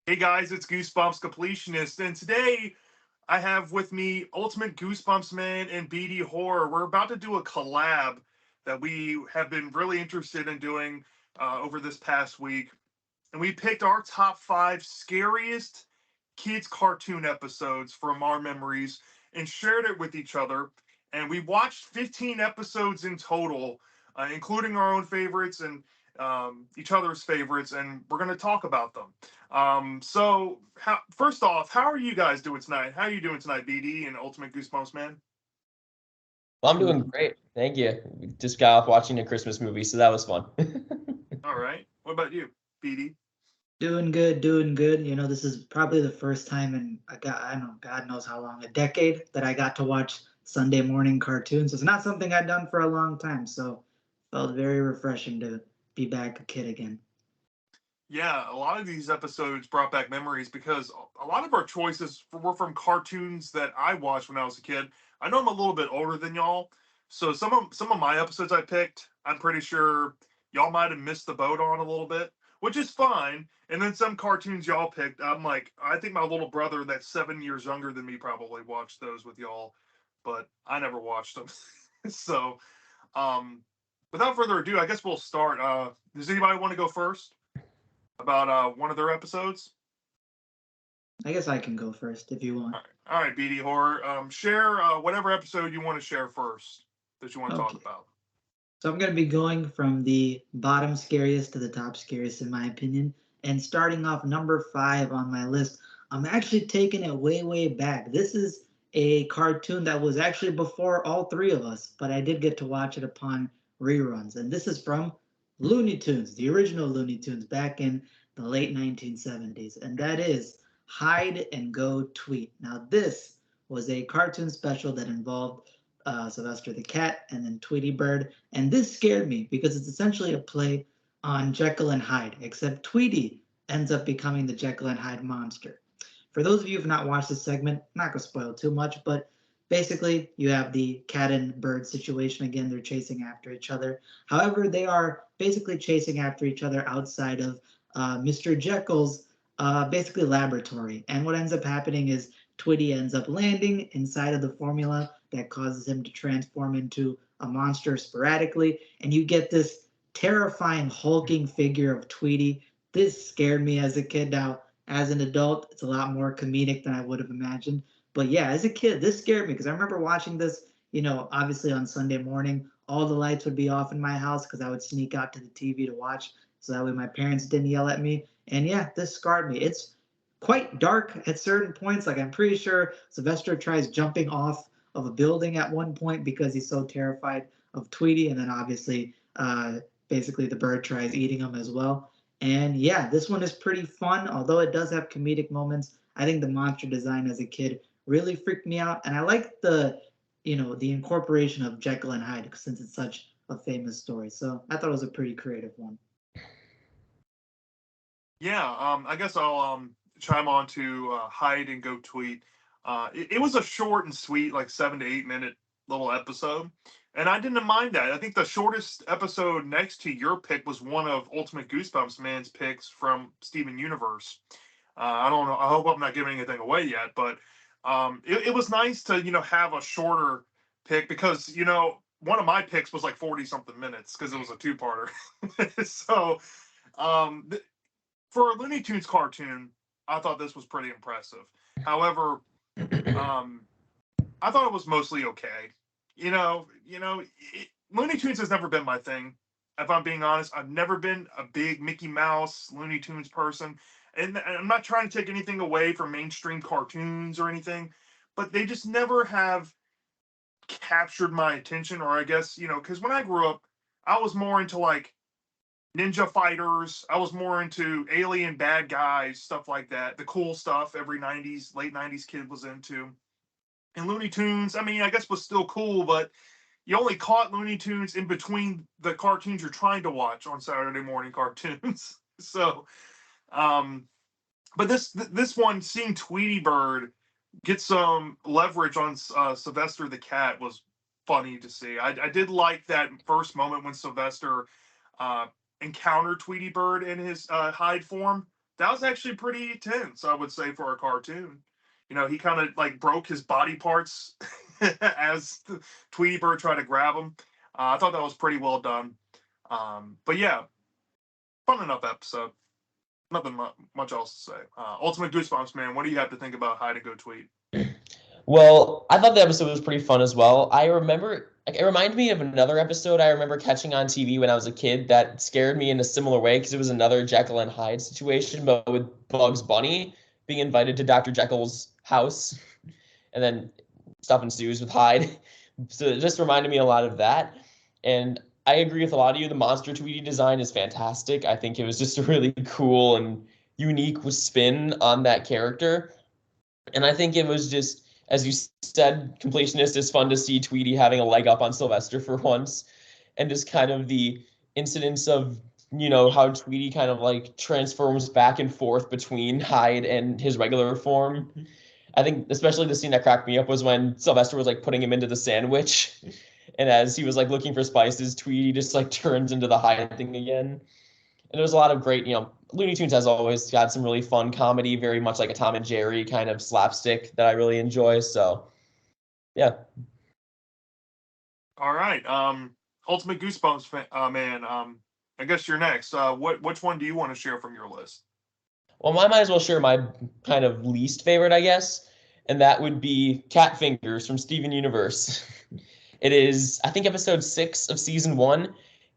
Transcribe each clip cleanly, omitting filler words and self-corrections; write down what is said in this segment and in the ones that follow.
Hey guys, it's Goosebumps Completionist, and today I have with me Ultimate Goosebumps Man and BD Horror. We're about to do a collab that we have been really interested in doing over this past week, and we picked our top five scariest kids' cartoon episodes from our memories and shared it with each other. And we watched 15 episodes in total, including our own favorites and each other's favorites, and we're going to talk about them. First off, how are you guys doing tonight? How are you doing tonight, BD and Ultimate Goosebumps Man? Well, I'm doing great. Thank you. We just got off watching a Christmas movie, so that was fun. All right. What about you, BD? Doing good, doing good. This is probably the first time in I don't know, God knows how long, a decade that I got to watch Sunday morning cartoons. It's not something I'd done for a long time, so felt very refreshing to be back a kid again. Yeah, a lot of these episodes brought back memories because a lot of our choices were from cartoons that I watched when I was a kid. I know I'm a little bit older than y'all, so some of my episodes I picked, I'm pretty sure y'all might have missed the boat on a little bit, which is fine. And then some cartoons y'all picked, I'm like, I think my little brother that's 7 years younger than me probably watched those with y'all, but I never watched them. so, um, without further ado, I guess we'll start. Does anybody want to go first about one of their episodes? I guess I can go first if you want. All right, BD Horror. Share whatever episode you want to share first that you want to talk Okay. about. So I'm going to be going from the bottom scariest to the top scariest, in my opinion. And starting off number five on my list, I'm actually taking it way, way back. This is a cartoon that was actually before all three of us, but I did get to watch it upon reruns. And this is from Looney Tunes, the original Looney Tunes back in the late 1970s. And that is Hide and Go Tweet. Now, this was a cartoon special that involved Sylvester the Cat and then Tweety Bird, and this scared me because it's essentially a play on Jekyll and Hyde, except Tweety ends up becoming the Jekyll and Hyde monster. For those of you who have not watched this segment, I'm not going to spoil too much, but basically you have the cat and bird situation. Again, they're chasing after each other. However, they are basically chasing after each other outside of Mr. Jekyll's basically laboratory. And what ends up happening is Tweety ends up landing inside of the formula that causes him to transform into a monster sporadically, and you get this terrifying hulking figure of Tweety. This scared me as a kid. Now, as an adult, it's a lot more comedic than I would have imagined. But yeah, as a kid, this scared me because I remember watching this, obviously on Sunday morning. All the lights would be off in my house because I would sneak out to the TV to watch so that way my parents didn't yell at me. And yeah, this scarred me. It's quite dark at certain points. Like I'm pretty sure Sylvester tries jumping off of a building at one point because he's so terrified of Tweety, and then obviously, basically the bird tries eating him as well. And yeah, this one is pretty fun, although it does have comedic moments. I think the monster design as a kid really freaked me out, and I like the incorporation of Jekyll and Hyde since it's such a famous story. So I thought it was a pretty creative one. Yeah, I guess I'll chime on to Hide and Go Tweet. It was a short and sweet, like 7 to 8 minute little episode, and I didn't mind that. I think the shortest episode next to your pick was one of Ultimate Goosebumps Man's picks from Steven Universe. I don't know. I hope I'm not giving anything away yet, but it was nice to have a shorter pick because one of my picks was like 40 something minutes because it was a two parter. so um, for a Looney Tunes cartoon, I thought this was pretty impressive. However, um, I thought it was mostly okay. Looney Tunes has never been my thing. If I'm being honest, I've never been a big Mickey Mouse Looney Tunes person, and I'm not trying to take anything away from mainstream cartoons or anything, but they just never have captured my attention. Or I guess because when I grew up, I was more into like Ninja Fighters. I was more into alien bad guys, stuff like that. The cool stuff every late 90s kid was into. And Looney Tunes, I mean, I guess was still cool, but you only caught Looney Tunes in between the cartoons you're trying to watch on Saturday morning cartoons. so, um, but this one, seeing Tweety Bird get some leverage on Sylvester the Cat was funny to see. I did like that first moment when Sylvester uh, encountered Tweety Bird in his hide form. that was actually pretty tense, I would say, for a cartoon. He kind of like broke his body parts as Tweety Bird tried to grab him. I thought that was pretty well done. But yeah, fun enough episode. Nothing much else to say. Ultimate Goosebumps, man. What do you have to think about Hide and Go Tweet? Well, I thought the episode was pretty fun as well. I remember, like, it reminded me of another episode I remember catching on TV when I was a kid that scared me in a similar way because it was another Jekyll and Hyde situation, but with Bugs Bunny being invited to Dr. Jekyll's house, and then stuff ensues with Hyde. So it just reminded me a lot of that. And I agree with a lot of you. The monster Tweety design is fantastic. I think it was just a really cool and unique spin on that character. And I think it was just, as you said, completionist, it's fun to see Tweety having a leg up on Sylvester for once, and just kind of the incidents of, how Tweety kind of like transforms back and forth between Hyde and his regular form. I think especially the scene that cracked me up was when Sylvester was like putting him into the sandwich, and as he was like looking for spices, Tweety just like turns into the Hyde thing again. And there was a lot of great, Looney Tunes has always got some really fun comedy, very much like a Tom and Jerry kind of slapstick that I really enjoy. So, yeah. All right. Ultimate Goosebumps, man. I guess you're next. Which one do you want to share from your list? Well, I might as well share my kind of least favorite, I guess, and that would be Cat Fingers from Steven Universe. It is, I think, episode 6 of season 1,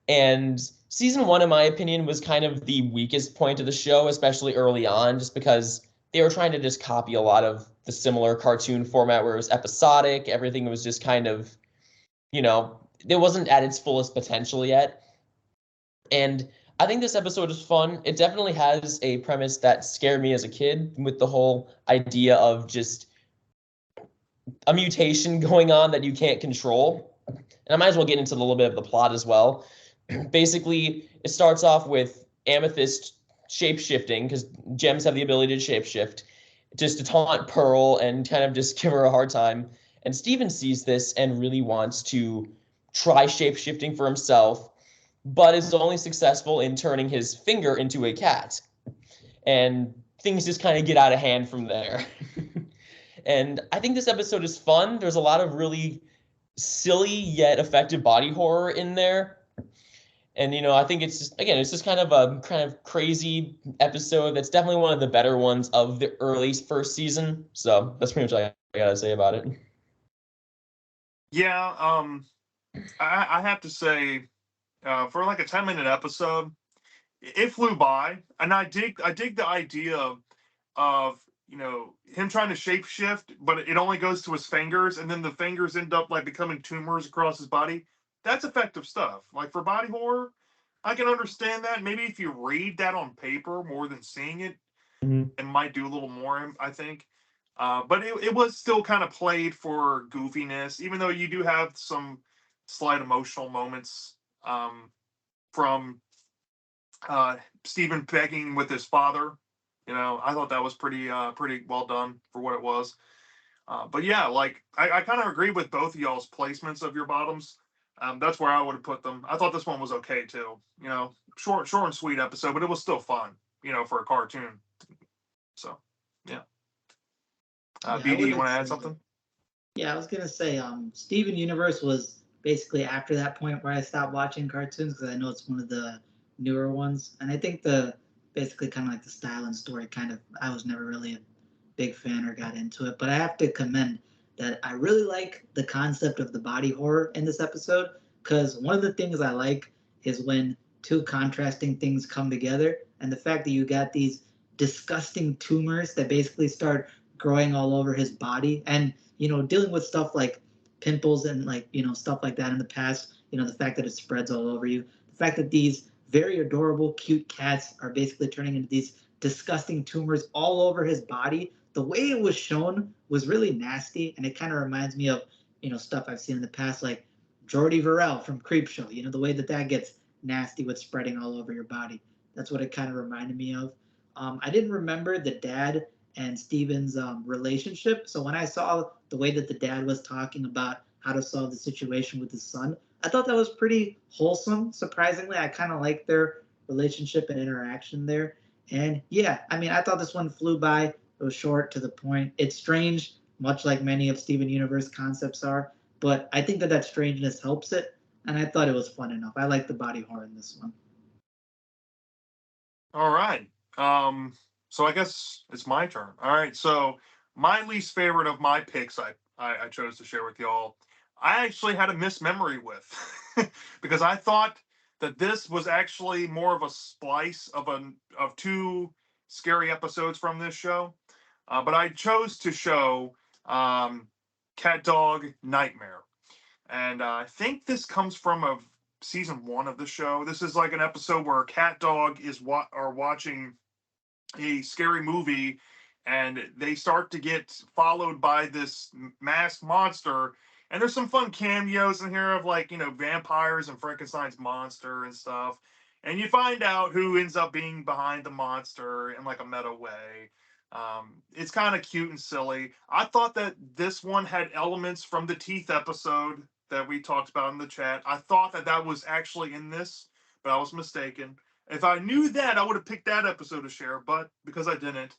and season 1, in my opinion, was kind of the weakest point of the show, especially early on, just because they were trying to just copy a lot of the similar cartoon format where it was episodic. Everything was just kind of, it wasn't at its fullest potential yet. And I think this episode is fun. It definitely has a premise that scared me as a kid with the whole idea of just a mutation going on that you can't control. And I might as well get into a little bit of the plot as well. Basically, it starts off with Amethyst shape shifting because gems have the ability to shapeshift, just to taunt Pearl and kind of just give her a hard time. And Steven sees this and really wants to try shape shifting for himself, but is only successful in turning his finger into a cat. And things just kind of get out of hand from there. And I think this episode is fun. There's a lot of really silly yet effective body horror in there. And I think it's just kind of a kind of crazy episode that's definitely one of the better ones of the early first season. So that's pretty much all I gotta say about it. Yeah. I have to say, for like a 10-minute episode, it flew by, and I dig the idea of him trying to shapeshift, but it only goes to his fingers, and then the fingers end up like becoming tumors across his body. That's effective stuff. Like for body horror, I can understand that. Maybe if you read that on paper more than seeing it, Mm-hmm. it might do a little more, I think. But it was still kind of played for goofiness, even though you do have some slight emotional moments from Stephen begging with his father. I thought that was pretty well done for what it was. But yeah, like I kind of agree with both of y'all's placements of your bottoms. That's where I would have put them. I thought this one was okay too. Short and sweet episode, but it was still fun. For a cartoon. So yeah. Yeah, I BD, you wouldn't want to add say. something? Yeah, I was gonna say, Steven Universe was basically after that point where I stopped watching cartoons because I know it's one of the newer ones, and I think the basically kind of like the style and story kind of I was never really a big fan or got into it, but I have to commend that I really like the concept of the body horror in this episode because one of the things I like is when two contrasting things come together, and the fact that you got these disgusting tumors that basically start growing all over his body and dealing with stuff like pimples and like, stuff like that in the past, the fact that it spreads all over you, the fact that these very adorable, cute cats are basically turning into these disgusting tumors all over his body. The way it was shown was really nasty, and it kind of reminds me of, stuff I've seen in the past, like Jordy Verrell from Creepshow. The way that gets nasty with spreading all over your body. That's what it kind of reminded me of. I didn't remember the dad and Steven's relationship. So when I saw the way that the dad was talking about how to solve the situation with his son, I thought that was pretty wholesome. Surprisingly, I kind of like their relationship and interaction there. And yeah, I mean, I thought this one flew by. It was short to the point. It's strange, much like many of Steven Universe concepts are, but I think that that strangeness helps it. And I thought it was fun enough. I like the body horror in this one. All right. So I guess it's my turn. All right. So my least favorite of my picks, I chose to share with y'all. I actually had a mismemory with because I thought that this was actually more of a splice of two scary episodes from this show, but I chose to show um, Cat Dog Nightmare, and I think this comes from a season one of the show. This is like an episode where Cat Dog are watching a scary movie, and they start to get followed by this masked monster. And there's some fun cameos in here of, like, vampires and Frankenstein's monster and stuff. And you find out who ends up being behind the monster in like a meta way. It's kind of cute and silly. I thought that this one had elements from the Teeth episode that we talked about in the chat. I thought that that was actually in this, but I was mistaken. If I knew that, I would have picked that episode to share, but because I didn't,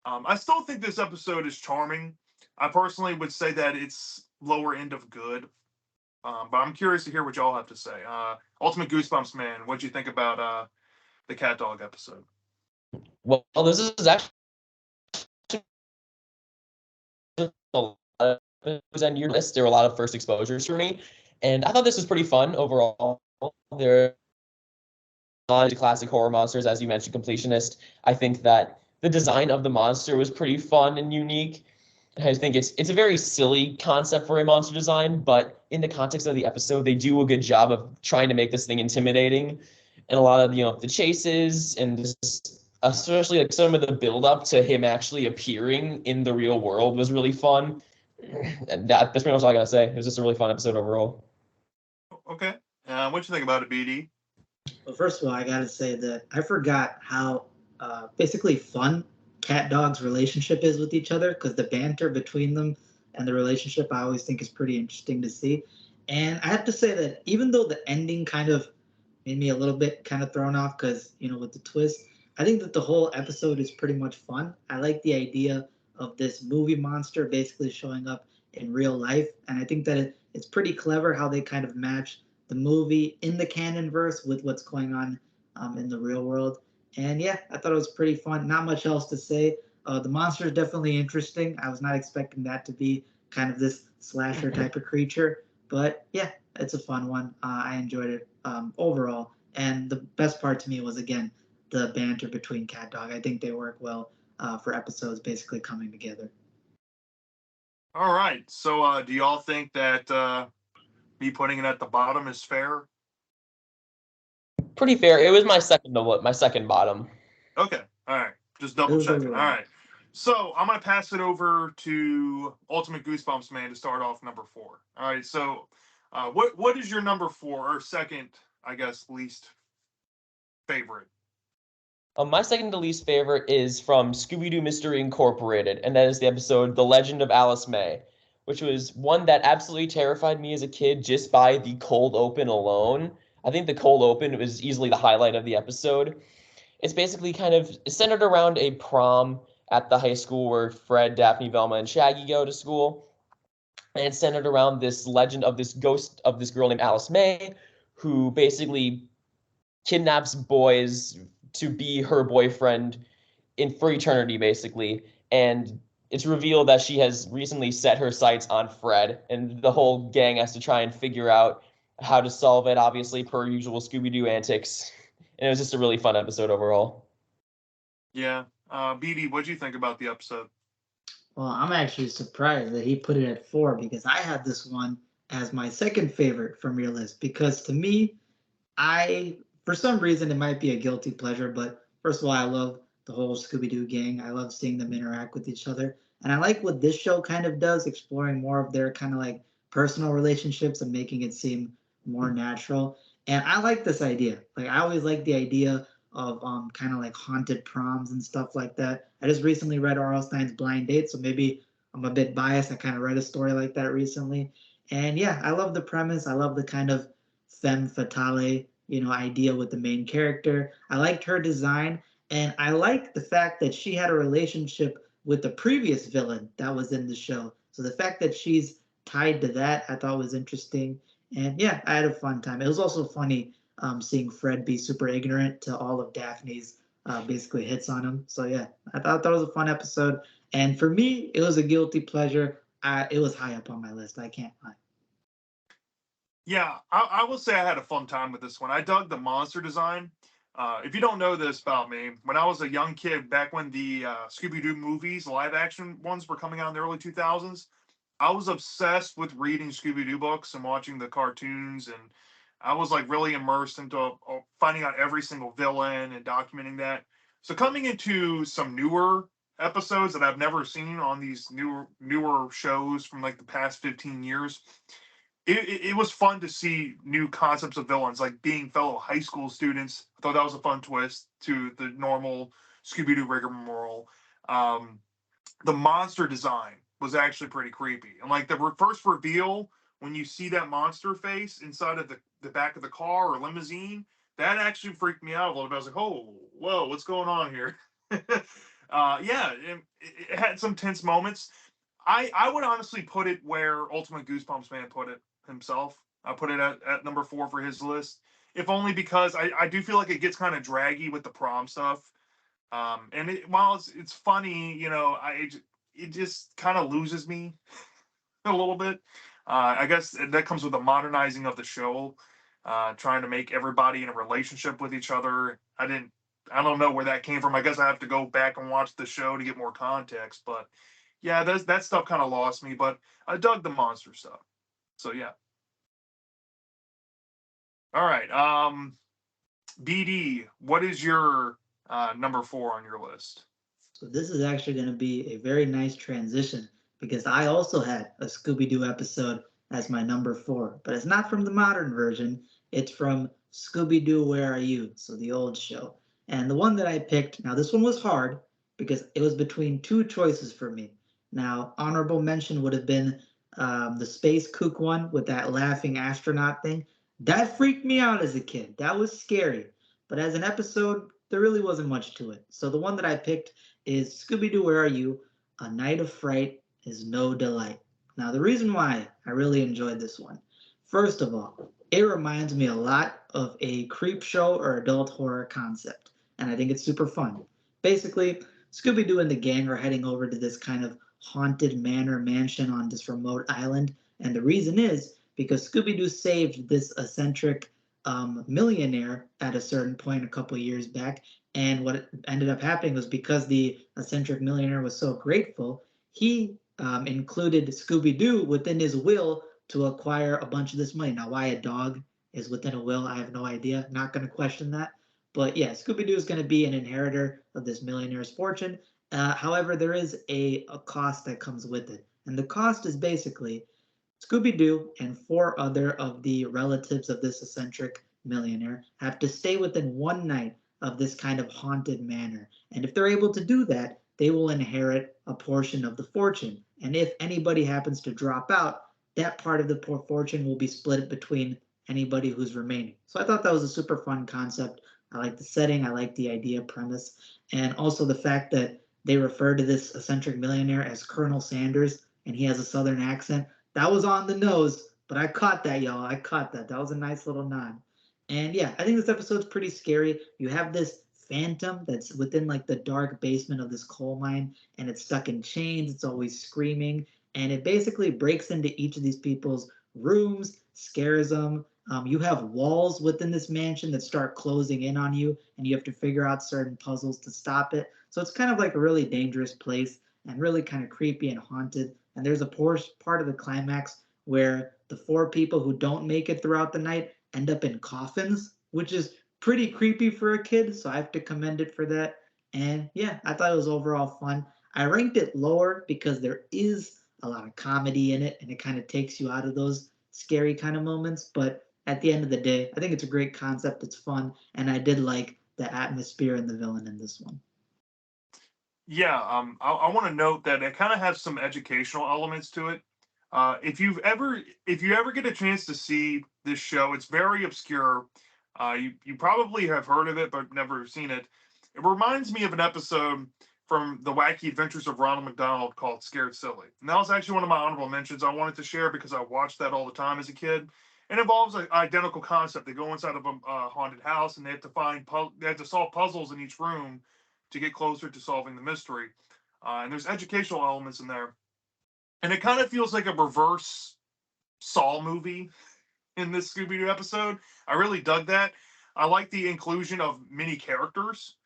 I still think this episode is charming. I personally would say that it's lower end of good, but I'm curious to hear what y'all have to say. Ultimate Goosebumps, man, what'd you think about the cat dog episode? Well, this is actually a lot of on your list. There were a lot of first exposures for me, and I thought this was pretty fun overall. There are classic horror monsters, as you mentioned, completionist. I think that the design of the monster was pretty fun and unique. I think it's a very silly concept for a monster design, but in the context of the episode, they do a good job of trying to make this thing intimidating. And a lot of the chases and just, especially like some of the build up to him actually appearing in the real world was really fun. And that's pretty much all I gotta say. It was just a really fun episode overall. Okay. What you think about it, BD? Well, first of all, I gotta say that I forgot how basically fun cat dog's relationship is with each other because the banter between them and the relationship I always think is pretty interesting to see. And I have to say that even though the ending kind of made me a little bit kind of thrown off because, with the twist, I think that the whole episode is pretty much fun. I like the idea of this movie monster basically showing up in real life. And I think that it's pretty clever how they kind of match the movie in the canon verse with what's going on in the real world. And yeah, I thought it was pretty fun. Not much else to say. The monster is definitely interesting. I was not expecting that to be kind of this slasher type of creature. But yeah, it's a fun one. I enjoyed it overall. And the best part to me was, again, the banter between Cat Dog. I think they work well for episodes basically coming together. All right. So, do y'all think that me putting it at the bottom is fair? Pretty fair. It was my second bottom. Okay. All right. Just It double was checking. All overall. right. So I'm gonna pass it over to Ultimate Goosebumps man to start off number four. All right. So, what is your number four or second, I guess, least favorite? My second to least favorite is from Scooby Doo Mystery Incorporated, and that is the episode The Legend of Alice May, which was one that absolutely terrified me as a kid just by the cold open alone. I think the cold open was easily the highlight of the episode. It's basically kind of centered around a prom at the high school where Fred, Daphne, Velma, and Shaggy go to school. And it's centered around this legend of this ghost of this girl named Alice May, who basically kidnaps boys to be her boyfriend in for eternity, basically. And it's revealed that she has recently set her sights on Fred, and the whole gang has to try and figure out how to solve it, obviously, per usual Scooby Doo antics. And it was just a really fun episode overall. Yeah. BD, what'd you think about the episode? Well, I'm actually surprised that he put it at four because I had this one as my second favorite from your list. Because to me, for some reason, it might be a guilty pleasure, but first of all, I love the whole Scooby Doo gang. I love seeing them interact with each other. And I like what this show kind of does, exploring more of their kind of like personal relationships and making it seem more natural. And I like this idea. Like, I always like the idea of kind of like haunted proms and stuff like that. I just recently read R.L. Stein's Blind Date, so maybe I'm a bit biased. I kind of read a story like that recently. And yeah, I love the premise. I love the kind of femme fatale idea with the main character. I liked her design, And I like the fact that she had a relationship with the previous villain that was in the show. So the fact that she's tied to that, I thought was interesting. And yeah, I had a fun time. It was also funny seeing Fred be super ignorant to all of Daphne's basically hits on him. So yeah, I thought that was a fun episode. And for me, it was a guilty pleasure. It was high up on my list. I can't lie. Yeah, I will say I had a fun time with this one. I dug the monster design. If you don't know this about me, when I was a young kid, back when the Scooby Doo movies, live action ones, were coming out in the early 2000s, I was obsessed with reading Scooby Doo books and watching the cartoons, and I was like really immersed into finding out every single villain and documenting that. So coming into some newer episodes that I've never seen on these newer shows from like the past 15 years, it was fun to see new concepts of villains, like being fellow high school students. I thought that was a fun twist to the normal Scooby Doo rigmarole. Um, the monster design was actually pretty creepy. And like the first reveal, when you see that monster face inside of the back of the car or limousine, that actually freaked me out a little bit. I was like, oh, whoa, what's going on here? Yeah, it had some tense moments. I would honestly put it where Ultimate Goosebumps Man put it himself. I put it at number 4 for his list, if only because I do feel like it gets kind of draggy with the prom stuff. And while it's funny, it just kind of loses me a little bit. I guess that comes with the modernizing of the show, trying to make everybody in a relationship with each other. I don't know where that came from. I guess I have to go back and watch the show to get more context. But yeah, that stuff kind of lost me. But I dug the monster stuff. So yeah. All right. BD, what is your number 4 on your list? So this is actually going to be a very nice transition because I also had a Scooby Doo episode as my number 4, but it's not from the modern version. It's from Scooby Doo Where Are You? So the old show. And the one that I picked, now this one was hard because it was between two choices for me. Now, honorable mention would have been the Space Kook one with that laughing astronaut thing. That freaked me out as a kid. That was scary. But as an episode, there really wasn't much to it. So the one that I picked is Scooby Doo, Where Are You? A Night of Fright is No Delight. Now, the reason why I really enjoyed this one, first of all, it reminds me a lot of a creep show or adult horror concept, and I think it's super fun. Basically, Scooby Doo and the gang are heading over to this kind of haunted manor mansion on this remote island, and the reason is because Scooby Doo saved this eccentric millionaire at a certain point a couple years back, and what ended up happening was because the eccentric millionaire was so grateful, he included Scooby Doo within his will to acquire a bunch of this money. Now, why a dog is within a will, I have no idea. Not going to question that. But yeah, Scooby Doo is going to be an inheritor of this millionaire's fortune. However, there is a cost that comes with it. And the cost is basically Scooby Doo and four other of the relatives of this eccentric millionaire have to stay within one night of this kind of haunted manor. And if they're able to do that, they will inherit a portion of the fortune. And if anybody happens to drop out, that part of the fortune will be split between anybody who's remaining. So I thought that was a super fun concept. I like the setting, I like the idea premise, and also the fact that they refer to this eccentric millionaire as Colonel Sanders and he has a southern accent. That was on the nose, but I caught that, y'all. I caught that. That was a nice little nod. And yeah, I think this episode's pretty scary. You have this phantom that's within like the dark basement of this coal mine, and it's stuck in chains. It's always screaming, and it basically breaks into each of these people's rooms, scares them. You have walls within this mansion that start closing in on you, and you have to figure out certain puzzles to stop it. So it's kind of like a really dangerous place and really kind of creepy and haunted. And there's a part of the climax where the four people who don't make it throughout the night end up in coffins, which is pretty creepy for a kid. So I have to commend it for that. And yeah, I thought it was overall fun. I ranked it lower because there is a lot of comedy in it and it kind of takes you out of those scary kind of moments. But at the end of the day, I think it's a great concept. It's fun. And I did like the atmosphere and the villain in this one. Yeah, I want to note that it kind of has some educational elements to it. If you ever get a chance to see this show, it's very obscure. You probably have heard of it but never seen it. It reminds me of an episode from The Wacky Adventures of Ronald McDonald called Scared Silly. And that was actually one of my honorable mentions I wanted to share because I watched that all the time as a kid. It involves an identical concept. They go inside of a haunted house and they have to they have to solve puzzles in each room to get closer to solving the mystery. And there's educational elements in there, and it kind of feels like a reverse Saw movie in this Scooby Doo episode. I really dug that. I like the inclusion of many characters.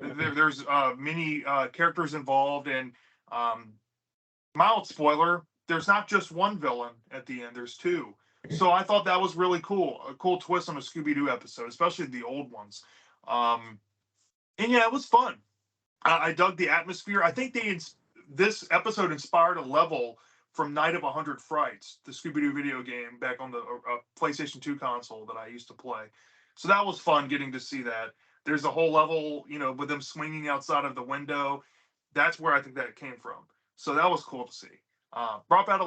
There's many characters involved, and um, mild spoiler, there's not just one villain at the end, there's two. So I thought that was really cool, a cool twist on a Scooby Doo episode, especially the old ones. And yeah, it was fun. I dug the atmosphere. I think this episode inspired a level from Night of 100 Frights, the Scooby Doo video game back on the PlayStation 2 console that I used to play. So that was fun getting to see that. There's a whole level, with them swinging outside of the window. That's where I think that came from. So that was cool to see. Brought back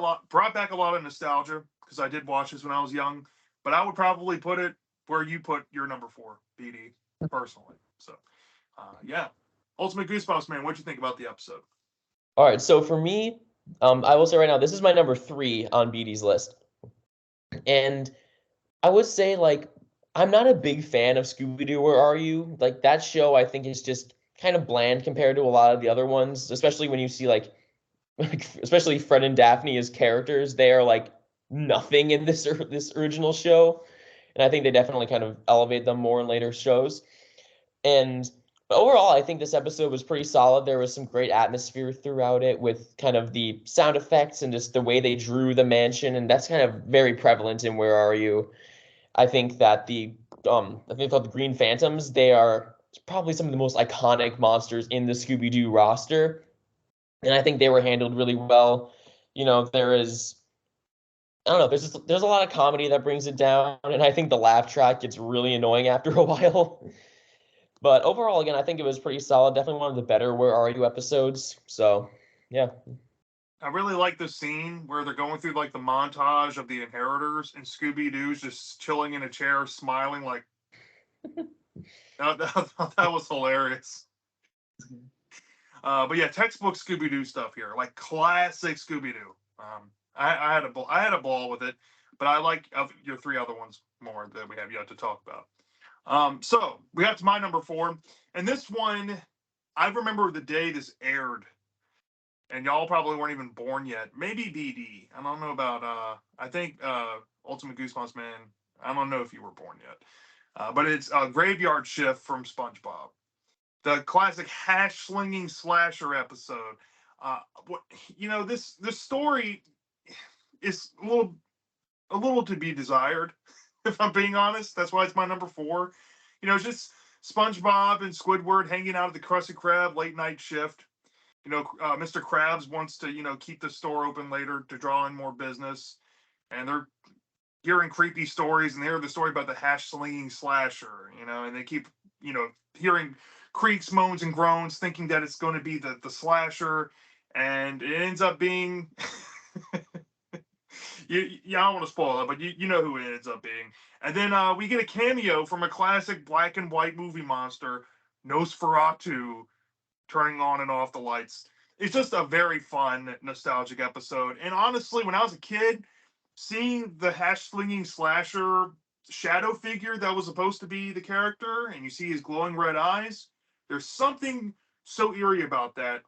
a lot of nostalgia because I did watch this when I was young. But I would probably put it where you put your number 4, BD, personally. So yeah, Ultimate Goosebumps, man. What'd you think about the episode? All right, so for me, I will say right now, this is my number 3 on BD's list. And I would say, like, I'm not a big fan of Scooby-Doo, Where Are You? Like, that show, I think, is just kind of bland compared to a lot of the other ones, especially when you see, like especially Fred and Daphne as characters. They are, like, nothing in this original show. And I think they definitely kind of elevate them more in later shows. And overall, I think this episode was pretty solid. There was some great atmosphere throughout it with kind of the sound effects and just the way they drew the mansion. And that's kind of very prevalent in Where Are You? I think that I think called the Green Phantoms, they are probably some of the most iconic monsters in the Scooby-Doo roster. And I think they were handled really well. There is, I don't know, there's a lot of comedy that brings it down. And I think the laugh track gets really annoying after a while. But overall, again, I think it was pretty solid. Definitely one of the better Where Are You episodes. So, yeah. I really like the scene where they're going through like the montage of the inheritors and Scooby Doo's just chilling in a chair, smiling like that was hilarious. But yeah, textbook Scooby Doo stuff here, like classic Scooby Doo. I had a ball with it, but I like your 3 other ones more that we have yet to talk about. So we got to my number 4, and this one, I remember the day this aired, and y'all probably weren't even born yet. Maybe BD. I don't know about. I think Ultimate Goosebumps, man. I don't know if you were born yet, but it's a Graveyard Shift from SpongeBob, the classic hash slinging slasher episode. What this story is a little to be desired, if I'm being honest. That's why it's my number 4. It's just SpongeBob and Squidward hanging out at the Krusty Krab late night shift. Mr. Krabs wants to, keep the store open later to draw in more business. And they're hearing creepy stories, and they hear the story about the hash slinging slasher, and they keep, hearing creaks, moans, and groans, thinking that it's going to be the slasher. And it ends up being. I don't want to spoil it, but you know who it ends up being. And then we get a cameo from a classic black and white movie monster, Nosferatu, turning on and off the lights. It's just a very fun, nostalgic episode. And honestly, when I was a kid, seeing the hash slinging slasher shadow figure that was supposed to be the character, and you see his glowing red eyes, there's something so eerie about that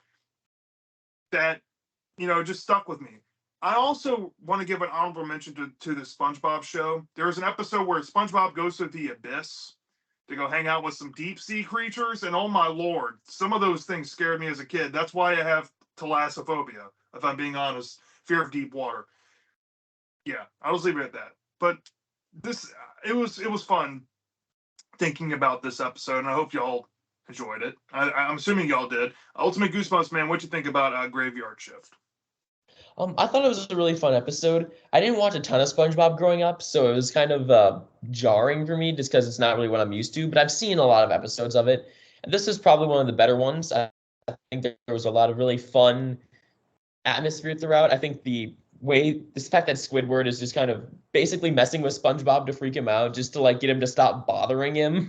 just stuck with me. I also want to give an honorable mention to the SpongeBob show. There was an episode where SpongeBob goes to the abyss to go hang out with some deep sea creatures, and oh my lord, some of those things scared me as a kid. That's why I have thalassophobia, if I'm being honest, fear of deep water. Yeah, I'll just leave it at that. But it was fun thinking about this episode, and I hope y'all enjoyed it. I'm assuming y'all did. Ultimate Goosebumps, man, what'd you think about Graveyard Shift? I thought it was a really fun episode. I didn't watch a ton of SpongeBob growing up, so it was kind of jarring for me just because it's not really what I'm used to. But I've seen a lot of episodes of it, and this is probably one of the better ones. I think there was a lot of really fun atmosphere throughout. I think this fact that Squidward is just kind of basically messing with SpongeBob to freak him out, just to like get him to stop bothering him,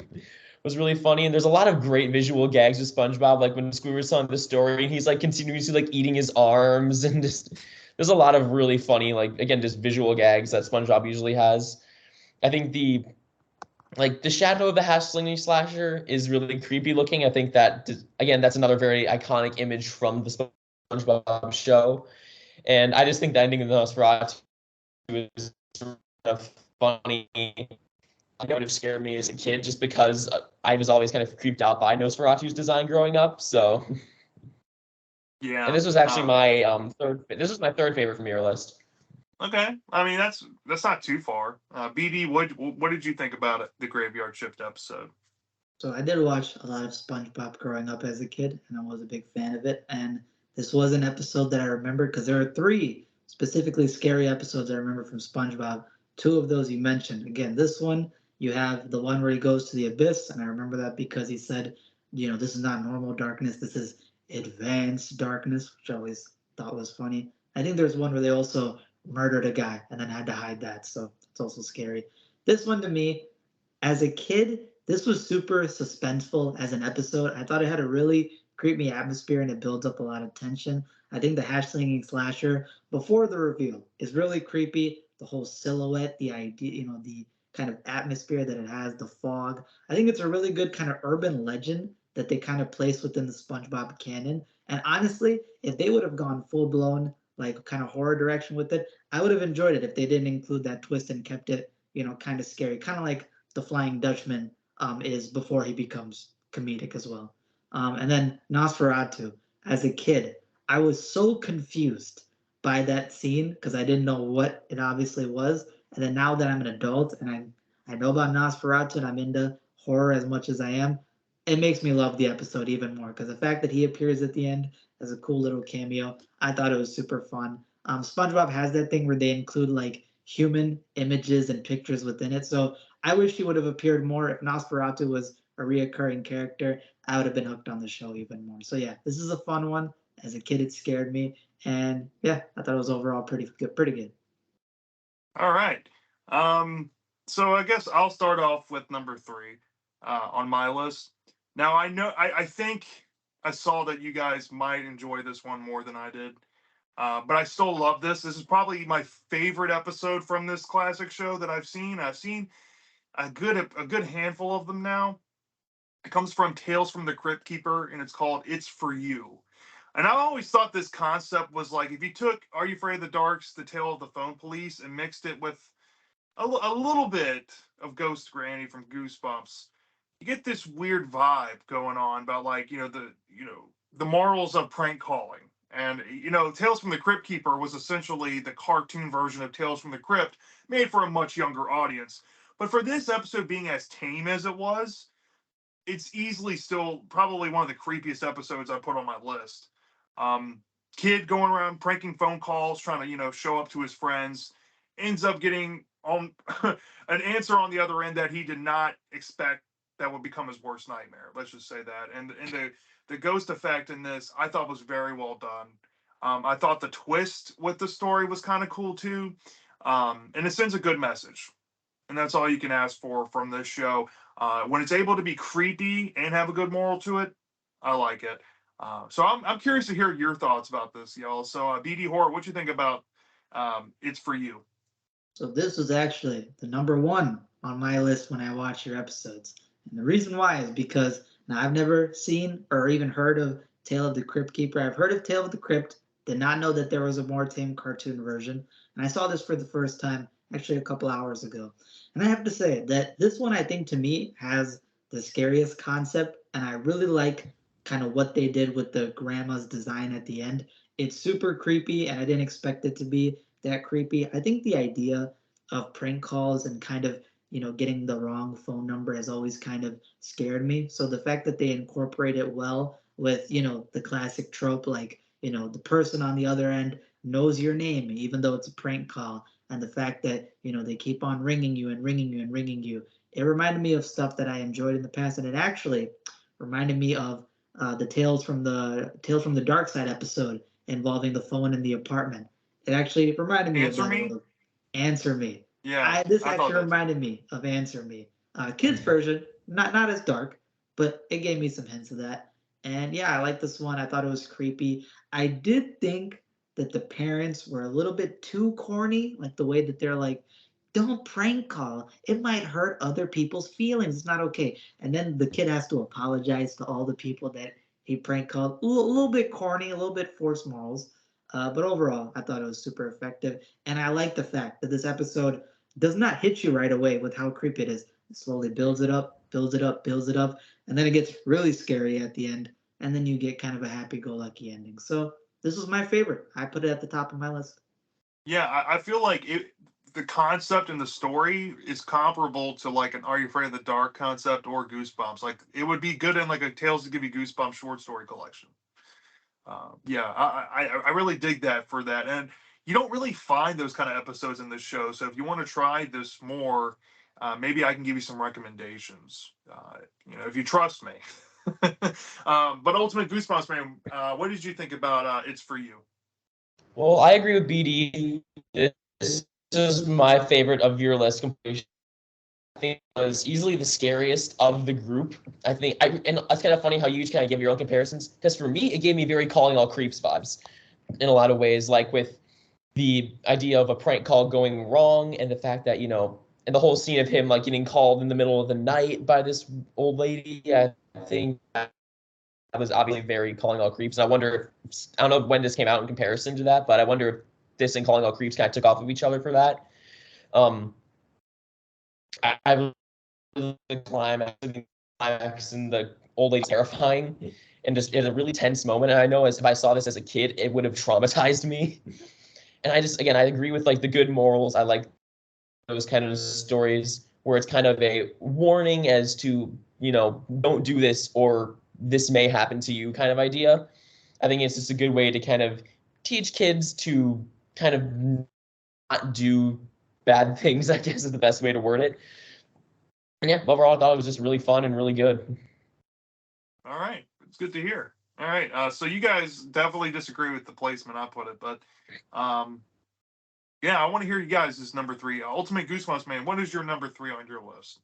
was really funny. And there's a lot of great visual gags with SpongeBob, like when Squidward's telling the story and he's like continuously like eating his arms and just there's a lot of really funny, like again, just visual gags that SpongeBob usually has. I think the shadow of the hash slinging slasher is really creepy looking. I think that again, that's another very iconic image from the SpongeBob show. And I just think the ending of the Nosferatu is sort of funny. I know it would have scared me as a kid just because I was always kind of creeped out by Nosferatu's design growing up. So, and Yeah. this was actually my third. This was my third favorite from your list. Okay. I mean, that's not too far. BD, what did you think about it, the Graveyard Shift episode? So I did watch a lot of SpongeBob growing up as a kid, and I was a big fan of it. And this was an episode that I remembered because there are three specifically scary episodes I remember from SpongeBob. Two of those you mentioned. Again, this one, you have the one where he goes to the abyss, and I remember that because he said, this is not normal darkness, this is advanced darkness, which I always thought was funny. I think there's one where they also murdered a guy and then had to hide that, so it's also scary. This one to me, as a kid, this was super suspenseful as an episode. I thought it had a really creepy atmosphere and it builds up a lot of tension. I think the hash slinging slasher before the reveal is really creepy. The whole silhouette, the idea, the kind of atmosphere that it has, the fog. I think it's a really good kind of urban legend that they kind of place within the SpongeBob canon. And honestly, if they would have gone full blown, like kind of horror direction with it, I would have enjoyed it if they didn't include that twist and kept it, kind of scary. Kind of like the Flying Dutchman is before he becomes comedic as well. And then Nosferatu, as a kid, I was so confused by that scene because I didn't know what it obviously was. And then now that I'm an adult and I know about Nosferatu and I'm into horror as much as I am, it makes me love the episode even more because the fact that he appears at the end as a cool little cameo, I thought it was super fun. SpongeBob has that thing where they include like human images and pictures within it. So I wish he would have appeared more. If Nosferatu was a reoccurring character, I would have been hooked on the show even more. So yeah, this is a fun one. As a kid, it scared me, and yeah, I thought it was overall pretty good. Pretty good. All right. So I guess I'll start off with number three on my list. Now I think I saw that you guys might enjoy this one more than I did, but I still love this. This is probably my favorite episode from this classic show that I've seen. I've seen a good handful of them now. It comes from Tales from the Crypt Keeper, and it's called "It's for You." And I always thought this concept was like if you took "Are You Afraid of the Dark's" The Tale of the Phone Police and mixed it with a little bit of Ghost Granny from Goosebumps, you get this weird vibe going on about like the morals of prank calling. And Tales from the Crypt Keeper was essentially the cartoon version of Tales from the Crypt, made for a much younger audience. But for this episode being as tame as it was, it's easily still probably one of the creepiest episodes I put on my list. Um, Kid going around pranking phone calls, trying to show up to his friends, ends up getting on an answer on the other end that he did not expect that would become his worst nightmare. Let's just say that. And the ghost effect in this I thought was very well done. I thought the twist with the story was kind of cool too, and it sends a good message, and that's all you can ask for from this show. When it's able to be creepy and have a good moral to it, I like it. So I'm curious to hear your thoughts about this, y'all. So BD Horror, what you think about It's for You? So this was actually the number one on my list when I watched your episodes. And the reason why is because now I've never seen or even heard of Tale of the Crypt Keeper. I've heard of Tale of the Crypt, did not know that there was a more tame cartoon version. And I saw this for the first time actually a couple hours ago. And I have to say that this one I think to me has the scariest concept and I really like kind of what they did with the grandma's design at the end. It's super creepy and I didn't expect it to be that creepy. I think the idea of prank calls and kind of getting the wrong phone number has always kind of scared me. So the fact that they incorporate it well with the classic trope like the person on the other end knows your name even though it's a prank call, and the fact that they keep on ringing you and ringing you and ringing you, it reminded me of stuff that I enjoyed in the past, and it actually reminded me of the Tales from the Dark Side episode involving the phone in the apartment. It actually reminded me of Answer that a Me? little. Answer Me. Yeah, This I thought actually that too. reminded me of Answer Me. Kids version, not as dark, but it gave me some hints of that. And yeah, I like this one. I thought it was creepy. I did think that the parents were a little bit too corny, like the way that they're like, "Don't prank call. It might hurt other people's feelings. It's not okay." And then the kid has to apologize to all the people that he prank called. A little bit corny, a little bit forced morals. But overall, I thought it was super effective. And I like the fact that this episode does not hit you right away with how creepy it is. It slowly builds it up, builds it up, builds it up, and then it gets really scary at the end. And then you get kind of a happy go lucky ending. So this was my favorite. I put it at the top of my list. Yeah, I feel like the concept and the story is comparable to like an Are You Afraid of the Dark concept or Goosebumps. Like it would be good in like a Tales to Give You Goosebumps short story collection. Yeah, I really dig that for that, and you don't really find those kind of episodes in this show. So if you want to try this more, maybe I can give you some recommendations. If you trust me. But Ultimate Goosebumps, man, what did you think about It's For You? Well, I agree with BD. This is my favorite of your list completely. I think it was easily the scariest of the group. And it's kind of funny how you each kind of give your own comparisons. Because for me, it gave me very Calling All Creeps vibes in a lot of ways, like with the idea of a prank call going wrong and the fact that, and the whole scene of him like getting called in the middle of the night by this old lady. I think that was obviously very Calling All Creeps. And I don't know when this came out in comparison to that, but I wonder if this and Calling All Creeps kind of took off of each other for that. Um, I the climax and the old lady terrifying and just in a really tense moment. And I know as if I saw this as a kid, it would have traumatized me. And I agree with like the good morals. I like those kind of stories where it's kind of a warning as to, don't do this or this may happen to you kind of idea. I think it's just a good way to kind of teach kids to kind of not do bad things, I guess is the best way to word it. And yeah, overall, I thought it was just really fun and really good. All right, it's good to hear. All right, so you guys definitely disagree with the placement I put it, but um, yeah, I want to hear you guys' number three. Ultimate Goosebumps, man. What is your number three on your list?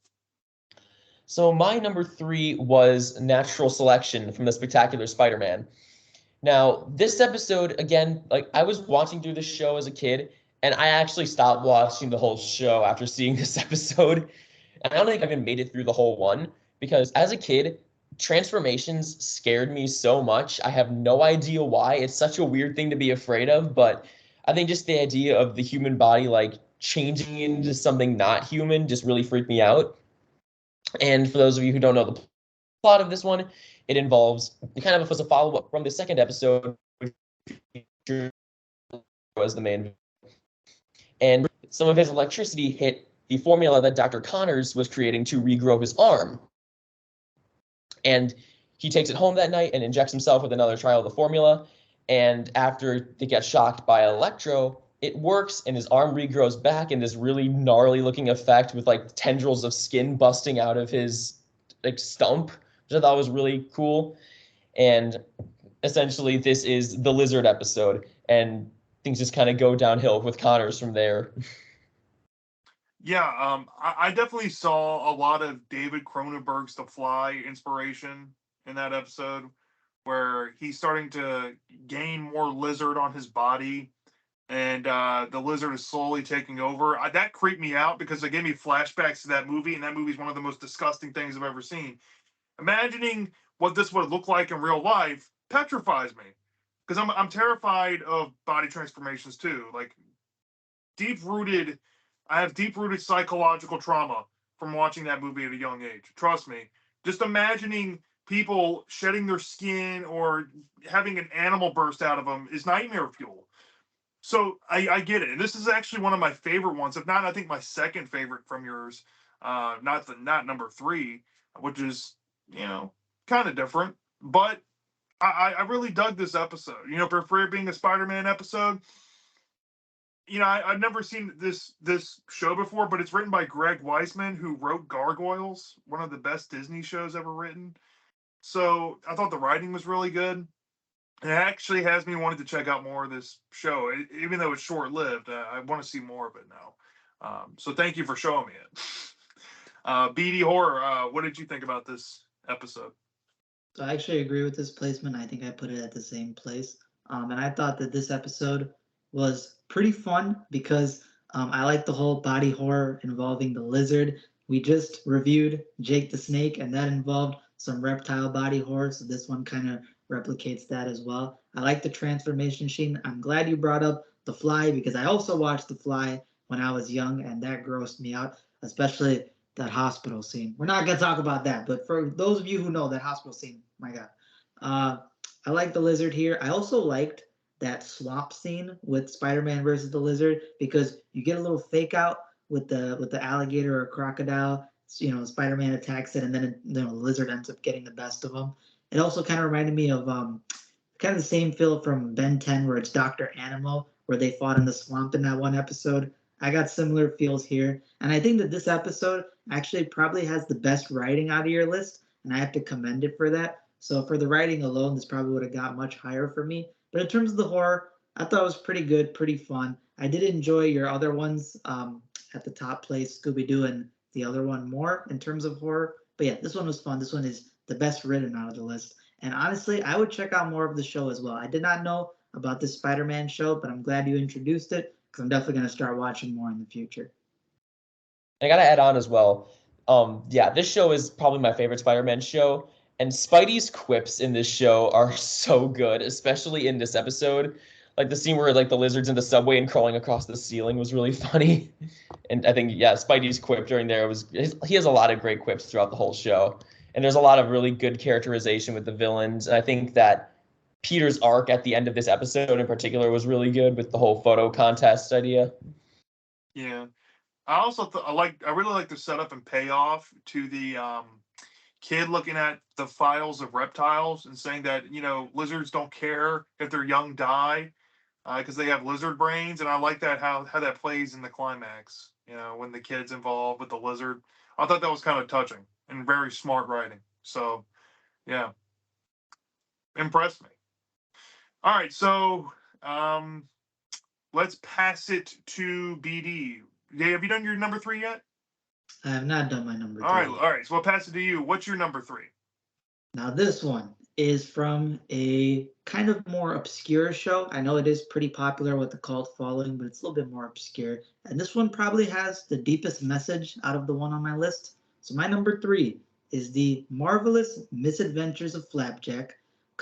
So my number three was Natural Selection from the Spectacular Spider-Man. Now, this episode, again, like I was watching through the show as a kid, and I actually stopped watching the whole show after seeing this episode. And I don't think I even made it through the whole one because as a kid, transformations scared me so much. I have no idea why. It's such a weird thing to be afraid of, but I think just the idea of the human body like changing into something not human just really freaked me out. And for those of you who don't know the plot of this one, it involves kind of was a follow up from the second episode, which was the main, and some of his electricity hit the formula that Dr. Connors was creating to regrow his arm. And he takes it home that night and injects himself with another trial of the formula. And after they get shocked by Electro, it works and his arm regrows back in this really gnarly looking effect with like tendrils of skin busting out of his like stump, which I thought was really cool. And essentially, this is the lizard episode, and things just kind of go downhill with Connors from there. Yeah, I definitely saw a lot of David Cronenberg's The Fly inspiration in that episode, where he's starting to gain more lizard on his body, and the lizard is slowly taking over. That creeped me out because it gave me flashbacks to that movie, and that movie is one of the most disgusting things I've ever seen. Imagining what this would look like in real life petrifies me because I'm terrified of body transformations too. Like deep rooted, I have deep rooted psychological trauma from watching that movie at a young age. Trust me. Just imagining people shedding their skin or having an animal burst out of them is nightmare fuel. So I get it. And this is actually one of my favorite ones. If not, I think my second favorite from yours. Not number three, which is, you know, kind of different. But I really dug this episode. For it being a Spider-Man episode, I've never seen this show before, but it's written by Greg Weisman, who wrote Gargoyles, one of the best Disney shows ever written. So I thought the writing was really good. And it actually has me wanting to check out more of this show, even though it's short lived. I want to see more of it now. So thank you for showing me it. BD Horror, what did you think about this episode? So I actually agree with this placement. I think I put it at the same place. And I thought that this episode was pretty fun because I like the whole body horror involving the lizard. We just reviewed Jake the Snake, and that involved some reptile body horror. So this one kind of replicates that as well. I like the transformation scene. I'm glad you brought up The Fly because I also watched The Fly when I was young, and that grossed me out, especially that hospital scene. We're not gonna talk about that, but for those of you who know that hospital scene, my God, uh, I like the lizard here. I also liked that swamp scene with Spider-Man versus the lizard because you get a little fake out with the alligator or crocodile. Spider-Man attacks it, and then the lizard ends up getting the best of him. It also kind of reminded me of kind of the same feel from Ben 10 where it's Dr. Animal, where they fought in the swamp in that one episode. I got similar feels here. And I think that this episode actually probably has the best writing out of your list, and I have to commend it for that. So for the writing alone, this probably would have got much higher for me. But in terms of the horror, I thought it was pretty good, pretty fun. I did enjoy your other ones at the top place, Scooby Doo, and the other one more in terms of horror. But yeah, this one was fun. This one is the best written out of the list. And honestly, I would check out more of the show as well. I did not know about this Spider-Man show, but I'm glad you introduced it because I'm definitely going to start watching more in the future. I gotta add on as well. Yeah, this show is probably my favorite Spider-Man show, and Spidey's quips in this show are so good, especially in this episode. Like the scene where like the lizard's in the subway and crawling across the ceiling was really funny. And I think yeah, Spidey's quip during there was he has a lot of great quips throughout the whole show, and there's a lot of really good characterization with the villains. And I think that Peter's arc at the end of this episode in particular was really good with the whole photo contest idea. Yeah. I also I really like the setup and payoff to the kid looking at the files of reptiles and saying that lizards don't care if their young die because they have lizard brains, and I like that how that plays in the climax. When the kid's involved with the lizard, I thought that was kind of touching and very smart writing. So yeah, impressed me. All right, so um, let's pass it to BD. Yeah, have you done your number three yet? I have not done my number All right, three all yet. right. So I'll pass it to you. What's your number three? Now, this one is from a kind of more obscure show. I know it is pretty popular with the cult following, but it's a little bit more obscure. And this one probably has the deepest message out of the one on my list. So, my number three is The Marvelous Misadventures of Flapjack,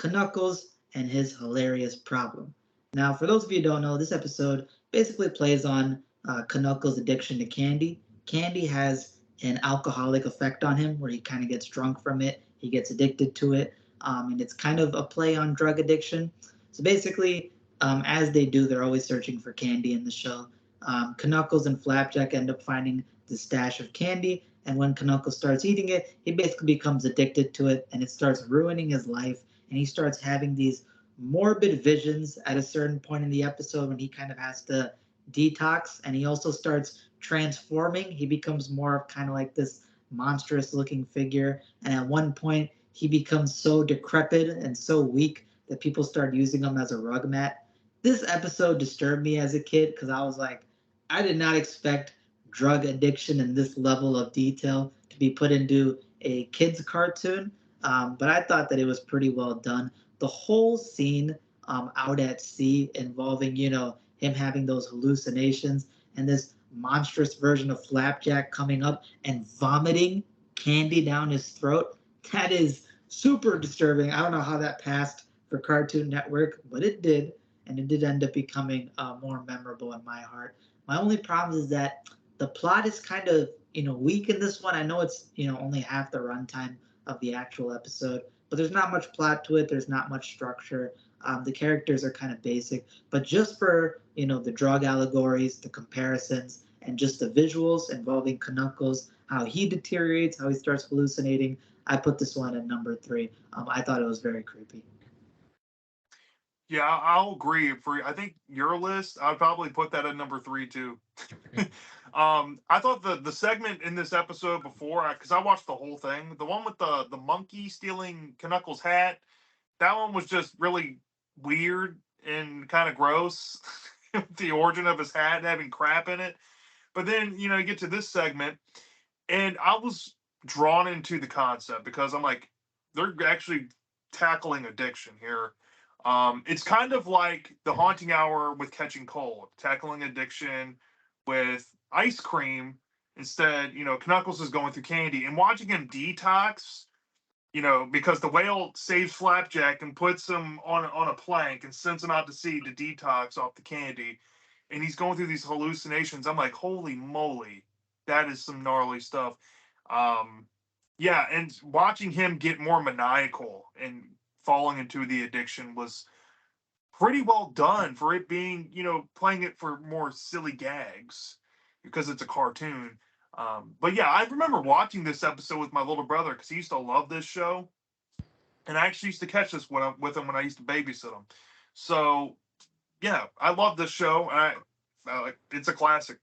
Knuckles, and His Hilarious Problem. Now, for those of you who don't know, this episode basically plays on Knuckles' addiction to candy. Candy has an alcoholic effect on him where he kind of gets drunk from it, he gets addicted to it, and it's kind of a play on drug addiction. So basically, as they do, they're always searching for candy in the show. Knuckles and Flapjack end up finding the stash of candy, and when Knuckles starts eating it, he basically becomes addicted to it, and it starts ruining his life, and he starts having these morbid visions at a certain point in the episode when he kind of has to detox, and he also starts transforming. He becomes more of kind of like this monstrous looking figure, and at one point he becomes so decrepit and so weak that people start using him as a rug mat. This episode disturbed me as a kid because I was like, I did not expect drug addiction and this level of detail to be put into a kids cartoon, but I thought that it was pretty well done. The whole scene out at sea involving him having those hallucinations and this monstrous version of Flapjack coming up and vomiting candy down his throat. That is super disturbing. I don't know how that passed for Cartoon Network, but it did, and it did end up becoming more memorable in my heart. My only problem is that the plot is kind of weak in this one. I know it's only half the runtime of the actual episode, but there's not much plot to it. There's not much structure. The characters are kind of basic, but just for the drug allegories, the comparisons, and just the visuals involving Knuckles, how he deteriorates, how he starts hallucinating, I put this one at number three. I thought it was very creepy. Yeah, I'll agree. I think your list, I'd probably put that at number three too. I thought the segment in this episode before, because I watched the whole thing, the one with the monkey stealing Knuckles' hat, that one was just really weird and kind of gross. The origin of his hat having crap in it. But then you get to this segment, And I was drawn into the concept because I'm like, they're actually tackling addiction here. It's kind of like the haunting hour with catching cold, tackling addiction with ice cream. Instead, Knuckles is going through candy and watching him detox, because the whale saves Flapjack and puts him on a plank and sends him out to sea to detox off the candy, and he's going through these hallucinations. I'm like, holy moly, that is some gnarly stuff. Um, yeah, and watching him get more maniacal and falling into the addiction was pretty well done for it being, playing it for more silly gags because it's a cartoon. But yeah, I remember watching this episode with my little brother because he used to love this show, and I actually used to catch this with him when I used to babysit him. So yeah, I love this show. It's a classic.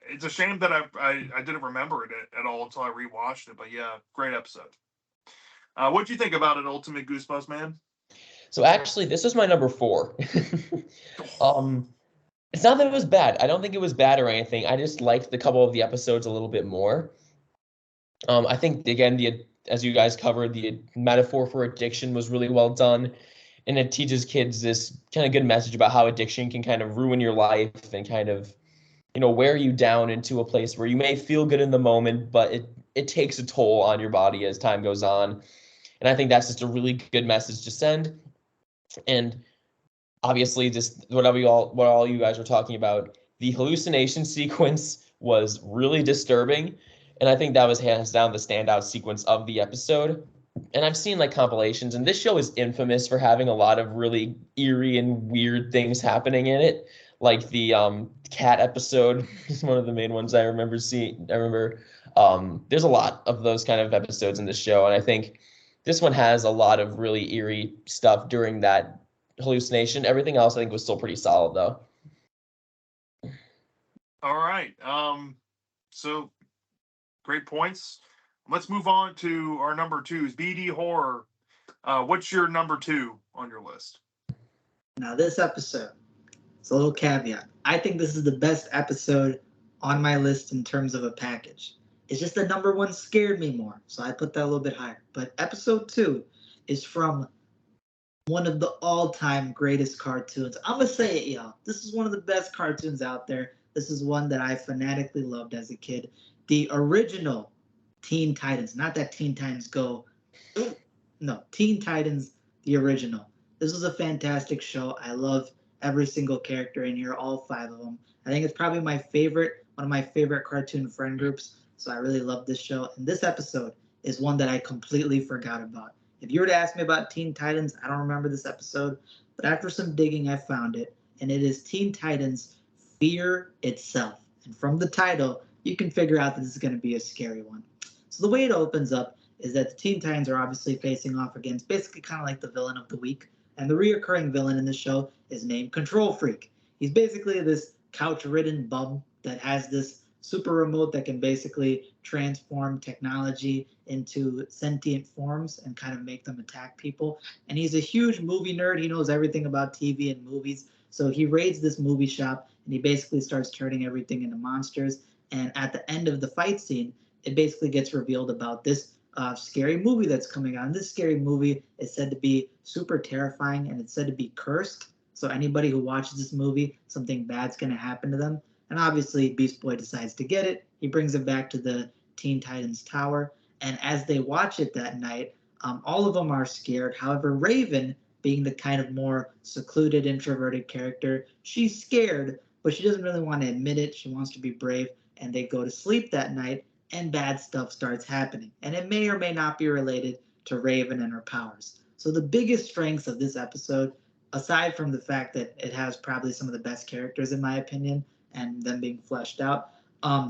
It's a shame that I didn't remember it at all until I rewatched it. But yeah, great episode. What'd you think about it, Ultimate Goosebumps, man? So actually, this is my number 4. um, it's not that it was bad. I don't think it was bad or anything. I just liked the couple of the episodes a little bit more. I think again, the as you guys covered, the metaphor for addiction was really well done, and it teaches kids this kind of good message about how addiction can kind of ruin your life and kind of wear you down into a place where you may feel good in the moment, but it takes a toll on your body as time goes on. And I think that's just a really good message to send. And obviously, just what all you guys were talking about, the hallucination sequence was really disturbing, and I think that was hands down the standout sequence of the episode. And I've seen like compilations, and this show is infamous for having a lot of really eerie and weird things happening in it. Like the cat episode is one of the main ones I remember seeing. I remember there's a lot of those kind of episodes in this show, and I think this one has a lot of really eerie stuff during that hallucination. Everything else I think was still pretty solid though. All right. So great points. Let's move on to our number twos. BD horror. What's your number 2 on your list? Now, this episode, it's a little caveat. I think this is the best episode on my list in terms of a package. It's just the number one scared me more, so I put that a little bit higher. But episode 2 is from one of the all-time greatest cartoons. I'm gonna say it, y'all. This is one of the best cartoons out there. This is one that I fanatically loved as a kid. The original Teen Titans, not that Teen Titans Go. No, Teen Titans, the original. This was a fantastic show. I love every single character in here, all 5 of them. I think it's probably my favorite, one of my favorite cartoon friend groups. So I really love this show. And this episode is one that I completely forgot about. If you were to ask me about Teen Titans, I don't remember this episode, but after some digging, I found it, and it is Teen Titans Fear Itself. And from the title, you can figure out that this is going to be a scary one. So the way it opens up is that the Teen Titans are obviously facing off against basically kind of like the villain of the week, and the reoccurring villain in the show is named Control Freak. He's basically this couch-ridden bum that has this super remote that can basically transform technology into sentient forms and kind of make them attack people. And he's a huge movie nerd. He knows everything about TV and movies. So he raids this movie shop and he basically starts turning everything into monsters. And at the end of the fight scene, it basically gets revealed about this scary movie that's coming out. And this scary movie is said to be super terrifying and it's said to be cursed. So anybody who watches this movie, something bad's going to happen to them. And obviously, Beast Boy decides to get it. He brings it back to the Teen Titans Tower. And as they watch it that night, all of them are scared. However, Raven, being the kind of more secluded, introverted character, she's scared, but she doesn't really want to admit it. She wants to be brave. And they go to sleep that night, and bad stuff starts happening. And it may or may not be related to Raven and her powers. So the biggest strengths of this episode, aside from the fact that it has probably some of the best characters in my opinion, and them being fleshed out,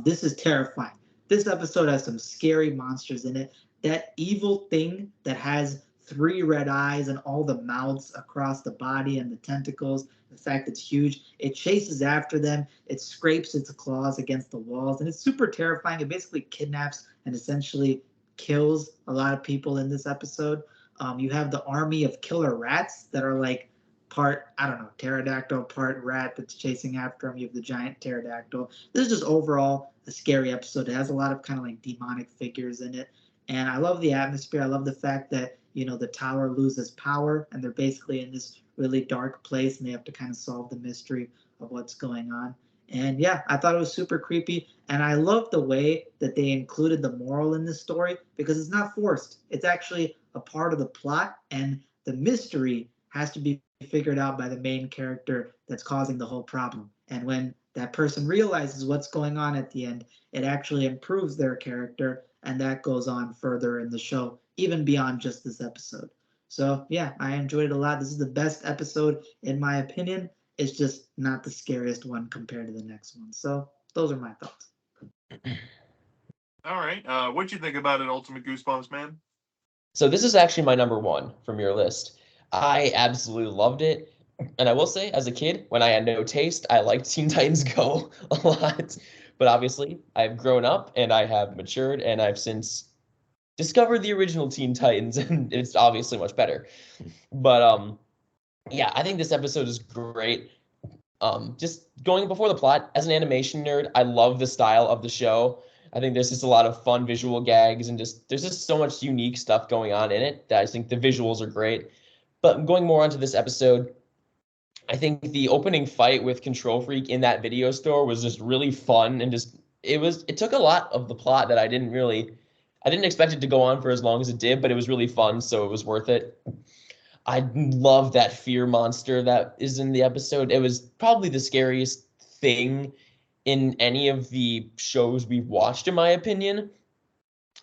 this is terrifying. This episode has some scary monsters in it. That evil thing that has 3 red eyes and all the mouths across the body and the tentacles, the fact it's huge, it chases after them, it scrapes its claws against the walls, and it's super terrifying. It basically kidnaps and essentially kills a lot of people in this episode. You have the army of killer rats that are like part, I don't know, pterodactyl, part rat that's chasing after him. You have the giant pterodactyl. This is just overall a scary episode. It has a lot of kind of like demonic figures in it. And I love the atmosphere. I love the fact that, the tower loses power and they're basically in this really dark place and they have to kind of solve the mystery of what's going on. And yeah, I thought it was super creepy. And I love the way that they included the moral in this story because it's not forced. It's actually a part of the plot, and the mystery has to be figured out by the main character that's causing the whole problem. And when that person realizes what's going on at the end, it actually improves their character, and that goes on further in the show, even beyond just this episode. So, yeah, I enjoyed it a lot. This is the best episode, in my opinion. It's just not the scariest one compared to the next one. So, those are my thoughts. All right. What'd you think about it, Ultimate Goosebumps, man? So this is actually my number one from your list. I absolutely loved it. And I will say, as a kid, when I had no taste, I liked Teen Titans Go a lot. But obviously, I've grown up and I have matured and I've since discovered the original Teen Titans, and it's obviously much better. But yeah, I think this episode is great. Just going before the plot, as an animation nerd, I love the style of the show. I think there's just a lot of fun visual gags and just there's just so much unique stuff going on in it that I think the visuals are great. But going more onto this episode, I think the opening fight with Control Freak in that video store was just really fun and just it took a lot of the plot that I didn't expect it to go on for as long as it did, but it was really fun, so it was worth it. I love that fear monster that is in the episode. It was probably the scariest thing in any of the shows we've watched, in my opinion.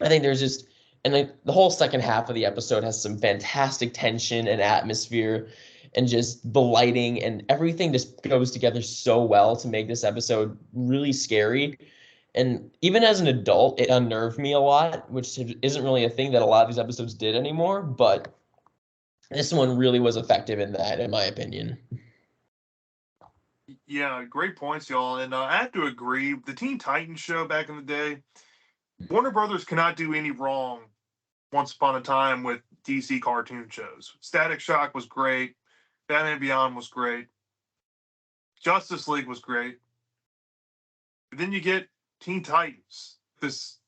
I think there's just, and the whole second half of the episode has some fantastic tension and atmosphere, and just the lighting and everything just goes together so well to make this episode really scary. And even as an adult, it unnerved me a lot, which isn't really a thing that a lot of these episodes did anymore. But this one really was effective in that, in my opinion. Yeah, great points, y'all. And I have to agree. The Teen Titans show back in the day, Warner Brothers cannot do any wrong once upon a time with DC cartoon shows. Static Shock was great. Batman Beyond was great. Justice League was great. But then you get Teen Titans, this,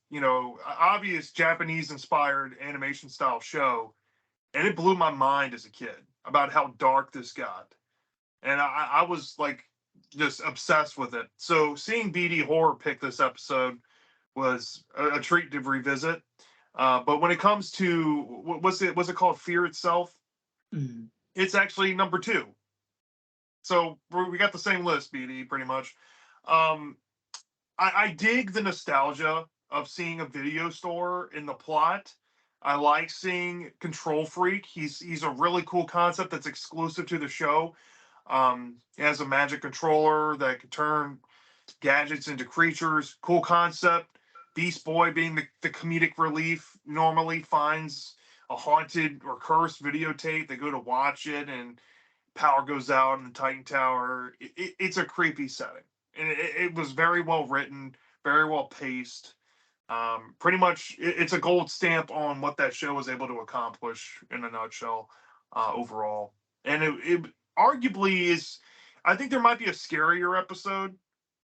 obvious Japanese inspired animation style show. And it blew my mind as a kid about how dark this got. And I was like just obsessed with it. So seeing BD Horror pick this episode was a treat to revisit. But when it comes to what's it called, Fear Itself, Mm. it's actually number two. So we got the same list, BD, pretty much. Um, I dig the nostalgia of seeing a video store in the plot. I like seeing Control Freak. He's a really cool concept that's exclusive to the show. He has a magic controller that can turn gadgets into creatures. Cool concept. Beast Boy, being the comedic relief, normally finds a haunted or cursed videotape. They go to watch it, and power goes out in the Titan Tower. It's a creepy setting, and it was very well written, very well paced. Pretty much, it's a gold stamp on what that show was able to accomplish in a nutshell, overall. And it arguably is. I think there might be a scarier episode.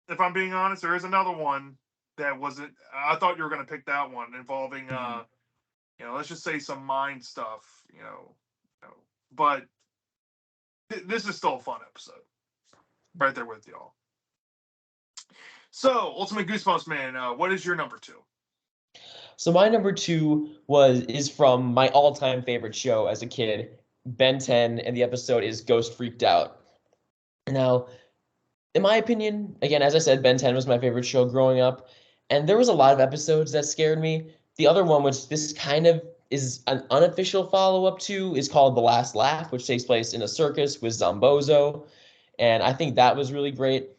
If I'm being honest, there is another one that wasn't. I thought you were going to pick that one involving, let's just say some mind stuff, but this is still a fun episode. Right there with y'all. So, Ultimate Goosebumps, man, what is your number two? So my number two is from my all-time favorite show as a kid, Ben 10, and the episode is Ghost Freaked Out. Now, in my opinion, again, as I said, Ben 10 was my favorite show growing up, and there was a lot of episodes that scared me. The other one, which this kind of is an unofficial follow-up to, is called The Last Laugh, which takes place in a circus with Zombozo, and I think that was really great.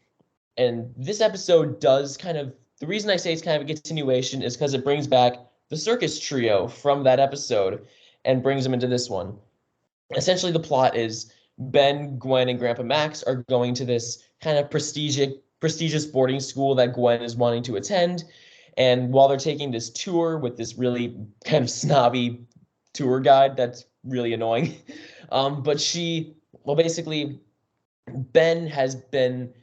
And this episode does kind of, the reason I say it's kind of a continuation is because it brings back the circus trio from that episode and brings them into this one. Essentially, the plot is Ben, Gwen, and Grandpa Max are going to this kind of prestigious boarding school that Gwen is wanting to attend. And while they're taking this tour with this really kind of snobby tour guide that's really annoying, but she Well, basically, Ben has been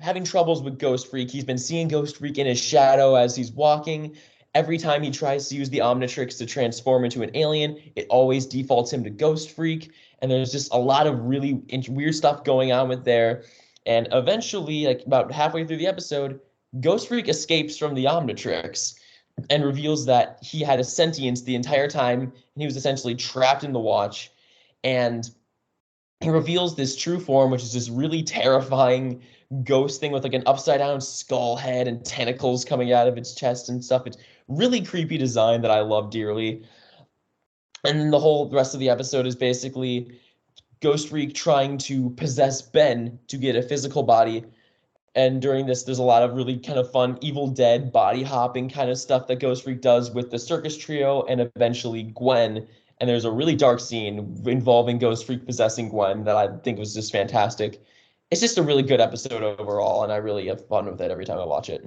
having troubles with Ghost Freak. He's been seeing Ghost Freak in his shadow as he's walking. Every time he tries to use the Omnitrix to transform into an alien, it always defaults him to Ghost Freak. And there's just a lot of really weird stuff going on with there. And eventually, like about halfway through the episode, Ghost Freak escapes from the Omnitrix and reveals that he had a sentience the entire time, and he was essentially trapped in the watch. And he reveals this true form, which is this really terrifying ghost thing with like an upside down skull head and tentacles coming out of its chest and stuff. It's really creepy design that I love dearly. And then the whole rest of the episode is basically Ghost Freak trying to possess Ben to get a physical body. And during this, there's a lot of really kind of fun Evil Dead body hopping kind of stuff that Ghost Freak does with the circus trio and eventually Gwen. And there's a really dark scene involving Ghost Freak possessing Gwen that I think was just fantastic. It's just a really good episode overall, and I really have fun with it every time I watch it.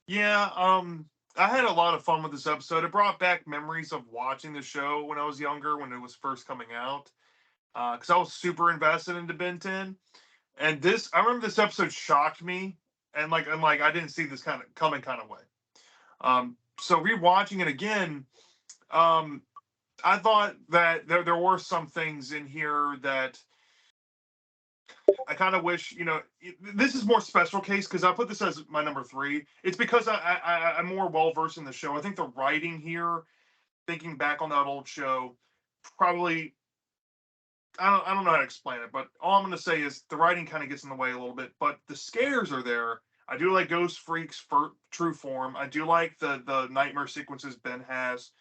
Yeah, I had a lot of fun with this episode. It brought back memories of watching the show when I was younger, when it was first coming out. Because I was super invested into Ben 10. And I remember this episode shocked me, and like I didn't see this kind of coming kind of way. So rewatching it again, um, I thought that there were some things in here that I kind of wish, this is more special case because I put this as my number 3. It's because I'm more well versed in the show. I think the writing here, thinking back on that old show, probably I don't know how to explain it, but all I'm going to say is the writing kind of gets in the way a little bit, but the scares are there. I do like Ghost Freak's true form. I do like the nightmare sequences Ben has.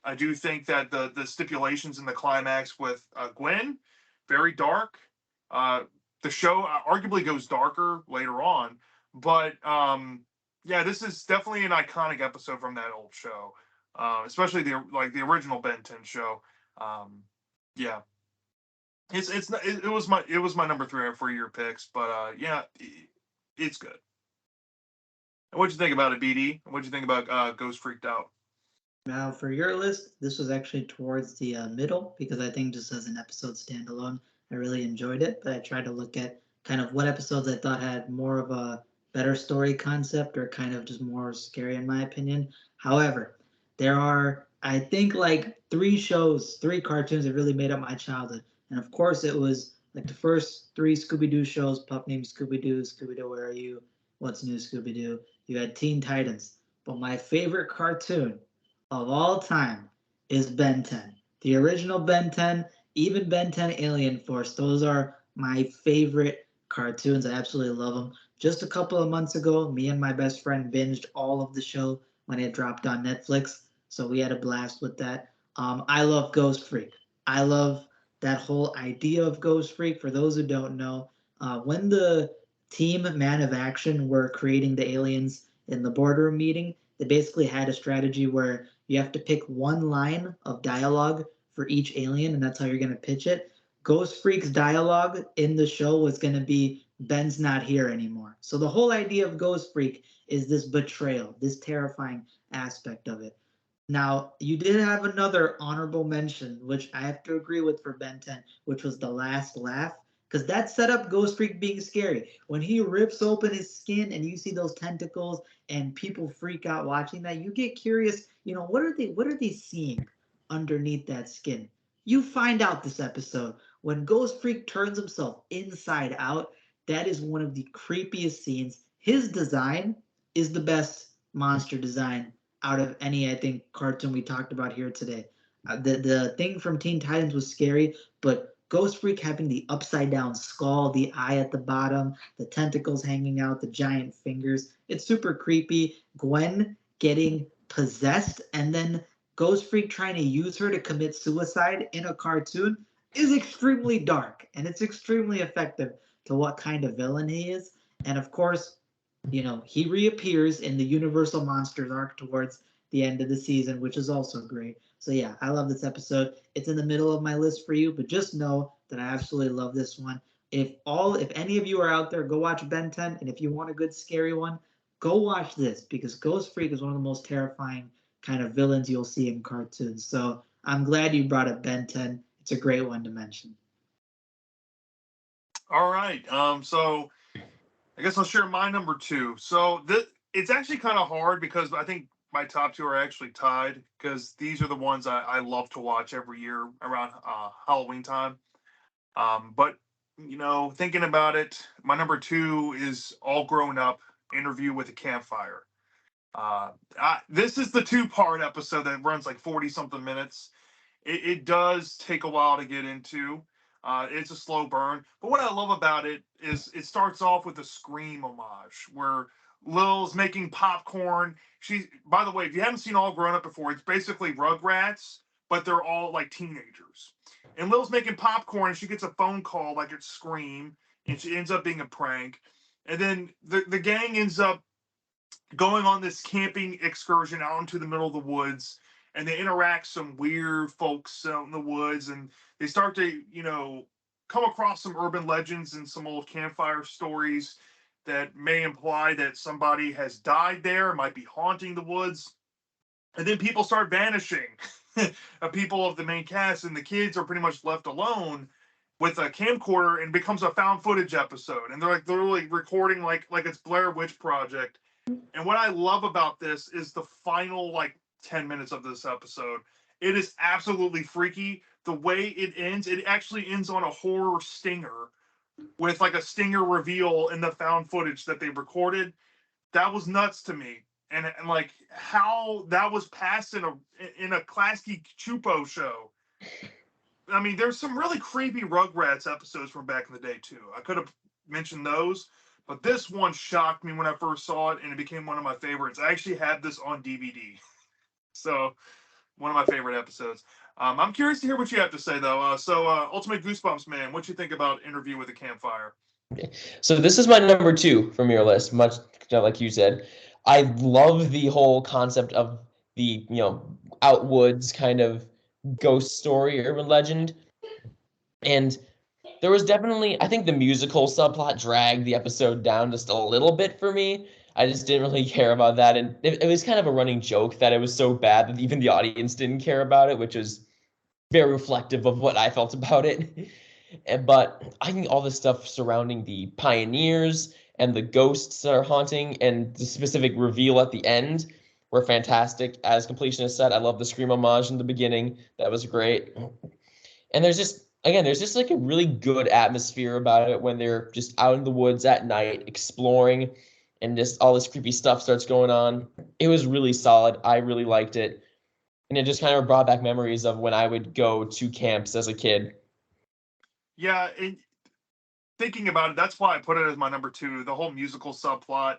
I do think that the stipulations in the climax with Gwen, very dark. Uh, the show arguably goes darker later on, but yeah, this is definitely an iconic episode from that old show, especially the original Ben 10 show. Yeah, it was my number 3 for your picks, but yeah, it's good. What'd you think about it, BD? What'd you think about Ghost Freaked Out? Now, for your list, this was actually towards the middle because I think just as an episode standalone, I really enjoyed it. But I tried to look at kind of what episodes I thought had more of a better story concept or kind of just more scary, in my opinion. However, there are, I think, like 3 cartoons that really made up my childhood. And of course, it was like the first 3 Scooby Doo shows: Pup Named Scooby Doo, Scooby Doo, Where Are You? What's New, Scooby Doo? You had Teen Titans. But my favorite cartoon of all time is Ben 10. The original Ben 10, even Ben 10 Alien Force, those are my favorite cartoons. I absolutely love them. Just a couple of months ago, me and my best friend binged all of the show when it dropped on Netflix. So we had a blast with that. I love Ghost Freak. I love that whole idea of Ghost Freak. For those who don't know, when the team Man of Action were creating the aliens in the boardroom meeting, they basically had a strategy where you have to pick one line of dialogue for each alien, and that's how you're going to pitch it. Ghost Freak's dialogue in the show was going to be Ben's not here anymore. So the whole idea of Ghost Freak is this betrayal, this terrifying aspect of it. Now, you did have another honorable mention, which I have to agree with for Ben 10, which was the last laugh, because that set up Ghost Freak being scary. When he rips open his skin and you see those tentacles and people freak out watching that, you get curious, what are they seeing underneath that skin? You find out this episode when Ghost Freak turns himself inside out. That is one of the creepiest scenes. His design is the best monster design out of any, I think, cartoon we talked about here today. The thing from Teen Titans was scary, but Ghost Freak having the upside down skull, the eye at the bottom, the tentacles hanging out, the giant fingers, it's super creepy. Gwen getting possessed and then Ghost Freak trying to use her to commit suicide in a cartoon is extremely dark and it's extremely effective to what kind of villain he is. And of course, he reappears in the Universal Monsters arc towards the end of the season, which is also great. So yeah, I love this episode. It's in the middle of my list for you, but just know that I absolutely love this one. If any of you are out there, go watch Ben 10, and if you want a good scary one, go watch this because Ghost Freak is one of the most terrifying kind of villains you'll see in cartoons. So I'm glad you brought up Ben 10. It's a great one to mention. All right. So I guess I'll share my number two. So this it's actually kind of hard because I think my top two are actually tied because these are the ones I love to watch every year around Halloween time. But thinking about it, my number two is All Grown Up: Interview with a Campfire. This is the two-part episode that runs like 40 something minutes. It does take a while to get into. It's a slow burn, but what I love about it is it starts off with a Scream homage where Lil's making popcorn. She's, by the way, if you haven't seen All Grown Up before, it's basically Rugrats, but they're all like teenagers. And Lil's making popcorn, and she gets a phone call like it's Scream, and she ends up being a prank. And then the gang ends up going on this camping excursion out into the middle of the woods, and they interact some weird folks out in the woods, and they start to come across some urban legends and some old campfire stories that may imply that somebody has died there, might be haunting the woods. And then people start vanishing. People of the main cast, and the kids are pretty much left alone with a camcorder, and becomes a found footage episode, and they're like literally recording like it's Blair Witch Project. And what I love about this is the final like 10 minutes of this episode. It is absolutely freaky. The way it ends, it actually ends on a horror stinger with like a stinger reveal in the found footage that they recorded. That was nuts to me. And like how that was passed in a Klasky Chupo show. I mean, there's some really creepy Rugrats episodes from back in the day too. I could have mentioned those, but this one shocked me when I first saw it, and it became one of my favorites. I actually had this on DVD, so one of my favorite episodes. I'm curious to hear what you have to say, though. Ultimate Goosebumps, man, what you think about Interview with a Campfire? So this is my number two from your list, much like you said. I love the whole concept of the, outwoods kind of ghost story, urban legend. And there was definitely, I think the musical subplot dragged the episode down just a little bit for me. I just didn't really care about that. And it was kind of a running joke that it was so bad that even the audience didn't care about it, which is very reflective of what I felt about it. But I think all the stuff surrounding the pioneers and the ghosts that are haunting and the specific reveal at the end were fantastic. As Completionist said, I love the Scream homage in the beginning. That was great. And there's just like a really good atmosphere about it when they're just out in the woods at night exploring and just all this creepy stuff starts going on. It was really solid. I really liked it. And it just kind of brought back memories of when I would go to camps as a kid. Yeah, and thinking about it, that's why I put it as my number two. The whole musical subplot,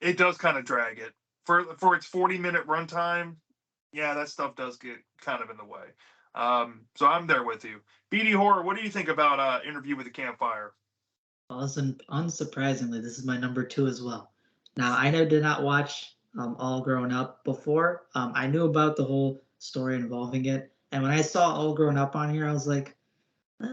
it does kind of drag it for its 40-minute runtime. Yeah, that stuff does get kind of in the way. So I'm there with you. BD Horror, what do you think about Interview with the Campfire? Awesome. Unsurprisingly, this is my number two as well. Now, I did not watch All Grown Up before. I knew about the whole story involving it, and when I saw All Grown Up on here, I was like, I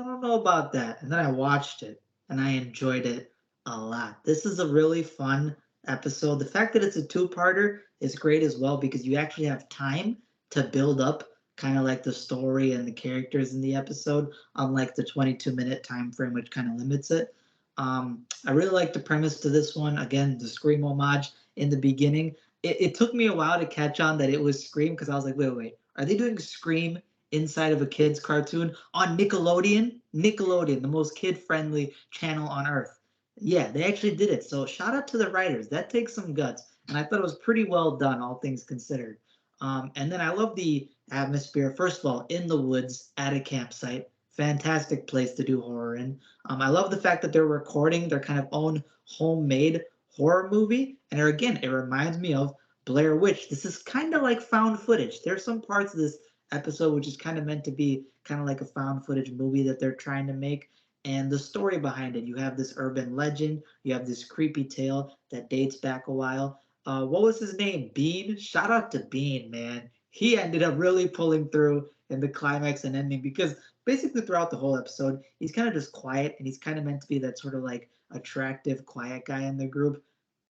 don't know about that. And then I watched it, and I enjoyed it a lot. This is a really fun episode. The fact that it's a two-parter is great as well because you actually have time to build up kind of like the story and the characters in the episode, unlike the 22-minute time frame, which kind of limits it. I really like the premise to this one. Again, the Scream homage in the beginning. It took me a while to catch on that it was Scream because I was like, wait, are they doing Scream inside of a kid's cartoon on Nickelodeon? Nickelodeon, the most kid-friendly channel on earth. Yeah, they actually did it. So shout out to the writers. That takes some guts, and I thought it was pretty well done, all things considered. And then I love the atmosphere. First of all, in the woods at a campsite, fantastic place to do horror in. I love the fact that they're recording their kind of own homemade horror movie, and again, it reminds me of Blair Witch. This is kind of like found footage. There's some parts of this episode which is kind of meant to be kind of like a found footage movie that they're trying to make. And the story behind it, you have this urban legend, you have this creepy tale that dates back a while. What was his name? Bean? Shout out to Bean, man. He ended up really pulling through in the climax and ending because basically throughout the whole episode, he's kind of just quiet and he's kind of meant to be that sort of like attractive, quiet guy in the group.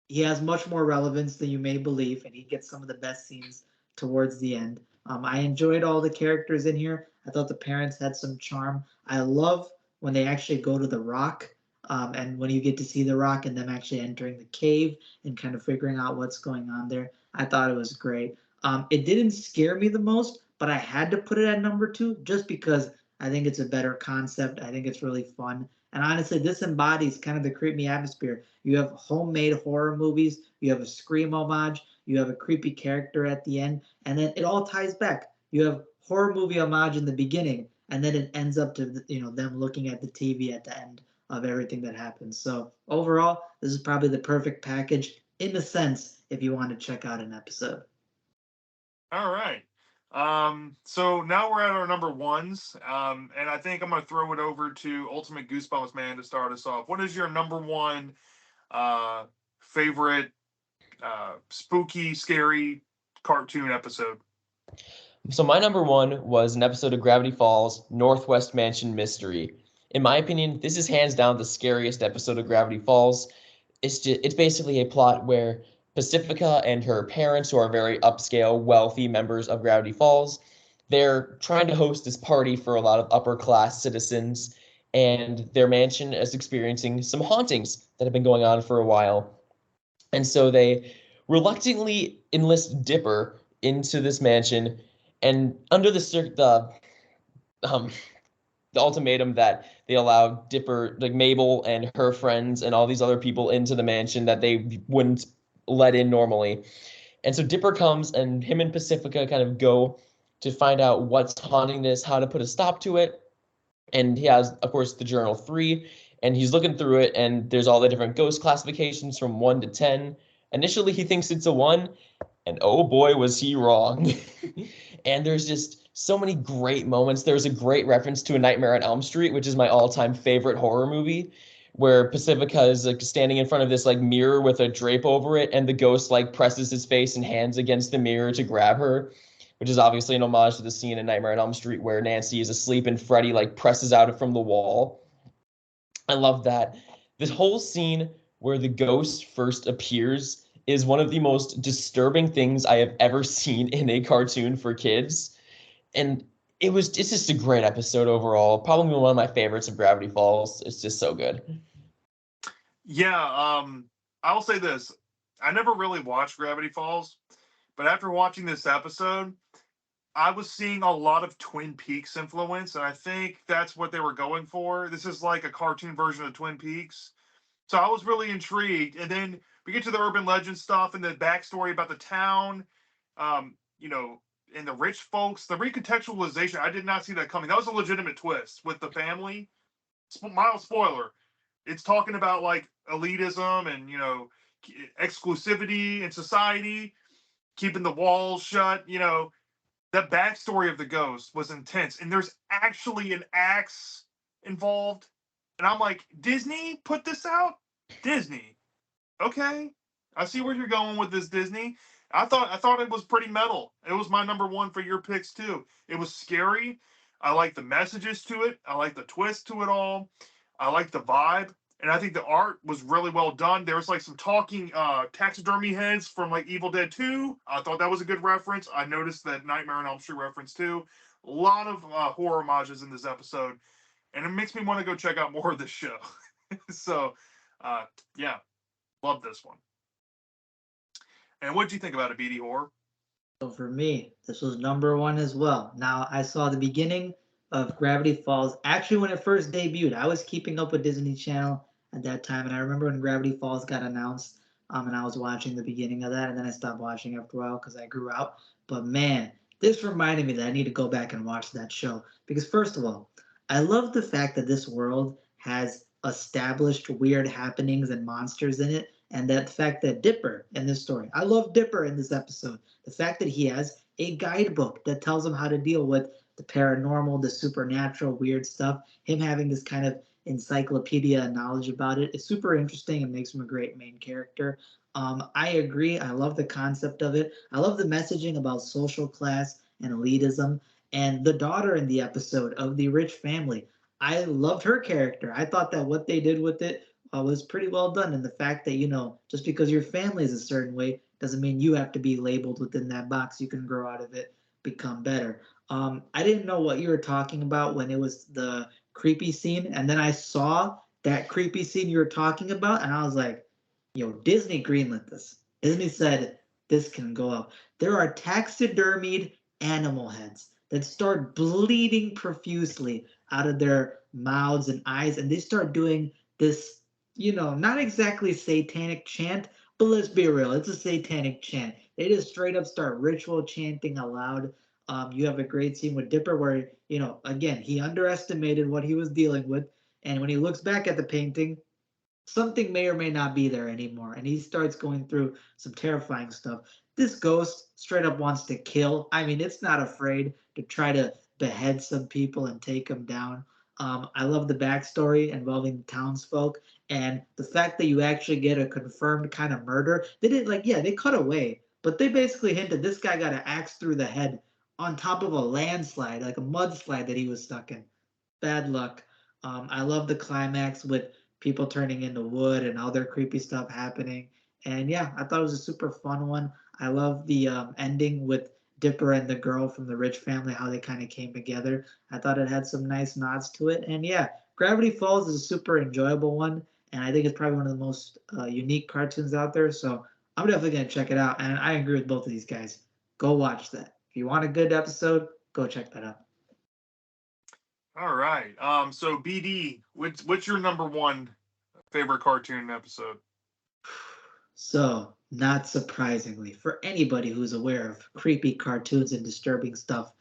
He has much more relevance than you may believe, and he gets some of the best scenes towards the end. I enjoyed all the characters in here. I thought the parents had some charm. I love when they actually go to the Rock, and when you get to see the Rock and them actually entering the cave and kind of figuring out what's going on there. I thought it was great. It didn't scare me the most, but I had to put it at number two just because I think it's a better concept. I think it's really fun. And honestly, this embodies kind of the creepy atmosphere. You have homemade horror movies, you have a Scream homage, you have a creepy character at the end, and then it all ties back. You have horror movie homage in the beginning, and then it ends up to them looking at the TV at the end of everything that happens. So overall, this is probably the perfect package in a sense if you want to check out an episode. All right. So now we're at our number ones. And I think I'm going to throw it over to Ultimate Goosebumps Man to start us off. What is your number one uh, favorite spooky, scary cartoon episode? So my number one was an episode of Gravity Falls, Northwest Mansion Mystery. In my opinion, this is hands down the scariest episode of Gravity Falls. It's basically a plot where Pacifica and her parents, who are very upscale, wealthy members of Gravity Falls, they're trying to host this party for a lot of upper class citizens, and their mansion is experiencing some hauntings that have been going on for a while. And so they reluctantly enlist Dipper into this mansion, and under um the ultimatum that they allow Dipper, like Mabel and her friends and all these other people into the mansion that they wouldn't let in normally. And so Dipper comes and him and Pacifica kind of go to find out what's haunting this, how to put a stop to it. And he has, of course, the Journal 3, and he's looking through it, and there's all the different ghost classifications from 1 to 10. Initially, he thinks it's a 1, and oh boy, was he wrong. And there's just so many great moments. There's a great reference to A Nightmare on Elm Street, which is my all-time favorite horror movie, where Pacifica is like standing in front of this like mirror with a drape over it, and the ghost like presses his face and hands against the mirror to grab her, which is obviously an homage to the scene in Nightmare on Elm Street where Nancy is asleep and Freddy like presses out from the wall. I love that. This whole scene where the ghost first appears is one of the most disturbing things I have ever seen in a cartoon for kids. And it's just a great episode overall. Probably one of my favorites of Gravity Falls. It's just so good. Yeah, I'll say this. I never really watched Gravity Falls, but after watching this episode, I was seeing a lot of Twin Peaks influence, and I think that's what they were going for. This is like a cartoon version of Twin Peaks. So I was really intrigued. And then we get to the urban legend stuff and the backstory about the town, um, you know, and the rich folks. The recontextualization, I did not see that coming. That was a legitimate twist with the family. Mild spoiler. It's talking about like elitism and, exclusivity in society, keeping the walls shut, that backstory of the ghost was intense, and there's actually an axe involved. And I'm like, Disney put this out? Disney. Okay. I see where you're going with this, Disney. I thought it was pretty metal. It was my number one for your picks too. It was scary. I like the messages to it. I like the twist to it all. I like the vibe. And I think the art was really well done. There was like some talking taxidermy heads from like Evil Dead 2. I thought that was a good reference. I noticed that Nightmare on Elm Street reference too. A lot of horror homages in this episode, and it makes me want to go check out more of this show. So, uh, yeah, love this one. And what did you think about it, BD Horror? So for me, this was number one as well. Now, I saw the beginning of Gravity Falls actually when it first debuted. I was keeping up with Disney Channel at that time, and I remember when Gravity Falls got announced, and I was watching the beginning of that, and then I stopped watching after a while because I grew out. But man, this reminded me that I need to go back and watch that show because first of all, I love the fact that this world has established weird happenings and monsters in it, and that fact that Dipper in this story, I love Dipper in this episode. The fact that he has a guidebook that tells him how to deal with the paranormal, the supernatural, weird stuff, him having this kind of encyclopedia knowledge about it is super interesting and makes him a great main character. I agree. I love the concept of it. I love the messaging about social class and elitism. And the daughter in the episode of the rich family, I loved her character. I thought that what they did with it was pretty well done. And the fact that, just because your family is a certain way doesn't mean you have to be labeled within that box. You can grow out of it, become better. I didn't know what you were talking about when it was the creepy scene, and then I saw that creepy scene you were talking about, and I was like, yo, Disney greenlit this. Disney said this can go up. There are taxidermied animal heads that start bleeding profusely out of their mouths and eyes, and they start doing this, not exactly satanic chant, but let's be real, it's a satanic chant. They just straight up start ritual chanting aloud. You have a great scene with Dipper where, again, he underestimated what he was dealing with, and when he looks back at the painting, something may or may not be there anymore, and he starts going through some terrifying stuff. This ghost straight up wants to kill. I mean, it's not afraid to try to behead some people and take them down. I love the backstory involving the townsfolk and the fact that you actually get a confirmed kind of murder. They didn't like, yeah, they cut away, but they basically hinted this guy got an axe through the head on top of a landslide, like a mudslide that he was stuck in. Bad luck. I love the climax with people turning into wood and other creepy stuff happening. And yeah, I thought it was a super fun one. I love the ending with Dipper and the girl from the rich family, how they kind of came together. I thought it had some nice nods to it. And yeah, Gravity Falls is a super enjoyable one. And I think it's probably one of the most unique cartoons out there. So I'm definitely going to check it out. And I agree with both of these guys. Go watch that. If you want a good episode, go check that out. All right. So BD, what's your number one favorite cartoon episode? So, not surprisingly, for anybody who's aware of creepy cartoons and disturbing stuff,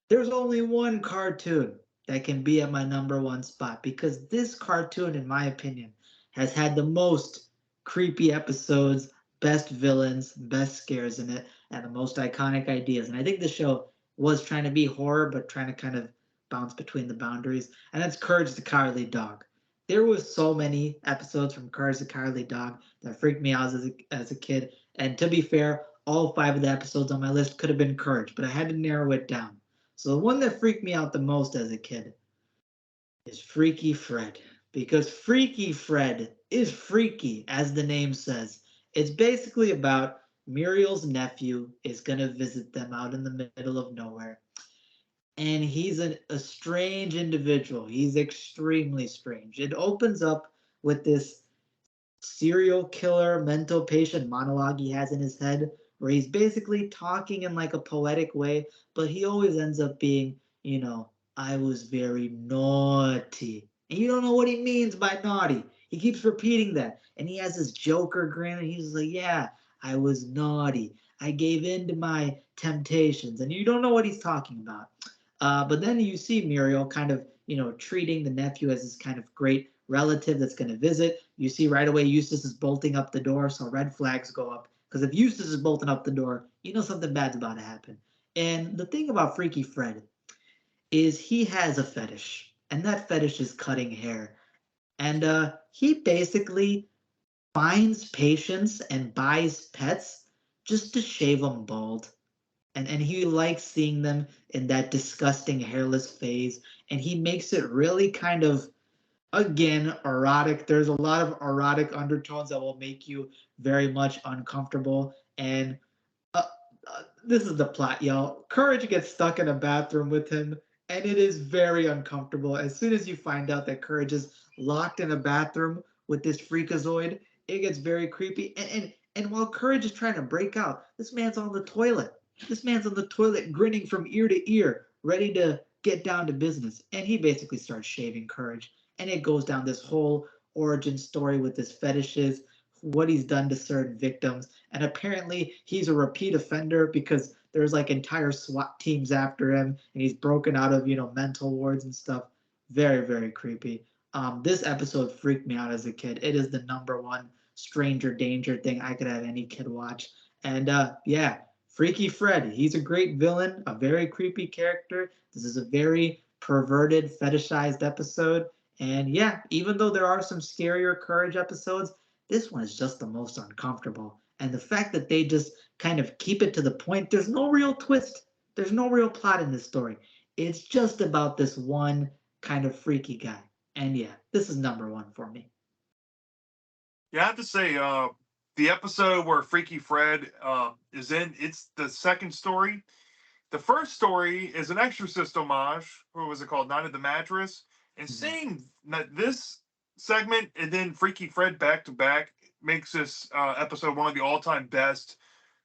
there's only one cartoon that can be at my number one spot because this cartoon, in my opinion, has had the most creepy episodes, best villains, best scares in it, and the most iconic ideas. And I think the show was trying to be horror, but trying to kind of bounce between the boundaries. And that's Courage the Cowardly Dog. There was so many episodes from Courage the Cowardly Dog that freaked me out as a kid. And to be fair, all 5 of the episodes on my list could have been Courage, but I had to narrow it down. So the one that freaked me out the most as a kid is Freaky Fred. Because Freaky Fred is freaky, as the name says. It's basically about Muriel's nephew is going to visit them out in the middle of nowhere. And he's a strange individual. He's extremely strange. It opens up with this serial killer mental patient monologue he has in his head where he's basically talking in like a poetic way, but he always ends up being, I was very naughty. And you don't know what he means by naughty. He keeps repeating that. And he has this Joker grin and he's like, yeah, I was naughty. I gave in to my temptations. And you don't know what he's talking about. But then you see Muriel kind of, treating the nephew as this kind of great relative that's going to visit. You see right away Eustace is bolting up the door, so red flags go up. Because if Eustace is bolting up the door, you know something bad's about to happen. And the thing about Freaky Fred is he has a fetish, and that fetish is cutting hair. And he basically finds patients and buys pets just to shave them bald. And he likes seeing them in that disgusting hairless phase. And he makes it really kind of, again, erotic. There's a lot of erotic undertones that will make you very much uncomfortable. And this is the plot, y'all. Courage gets stuck in a bathroom with him, and it is very uncomfortable. As soon as you find out that Courage is locked in a bathroom with this freakazoid, it gets very creepy. And while Courage is trying to break out, this man's on the toilet. This man's on the toilet, grinning from ear to ear, ready to get down to business. And he basically starts shaving Courage, and it goes down this whole origin story with his fetishes, what he's done to certain victims, and apparently he's a repeat offender because there's like entire SWAT teams after him, and he's broken out of mental wards and stuff. Very very creepy. This episode freaked me out as a kid. It is the number one stranger danger thing I could have any kid watch. And yeah, Freaky Fred, he's a great villain, a very creepy character. This is a very perverted, fetishized episode. And yeah, even though there are some scarier Courage episodes, this one is just the most uncomfortable. And the fact that they just kind of keep it to the point, there's no real twist. There's no real plot in this story. It's just about this one kind of freaky guy. And yeah, this is number one for me. Yeah, I have to say, the episode where Freaky Fred is in, it's the second story. The first story is an Exorcist homage. What was it called? Night of the Mattress. And Mhm. seeing that this segment and then Freaky Fred back to back makes this episode one of the all-time best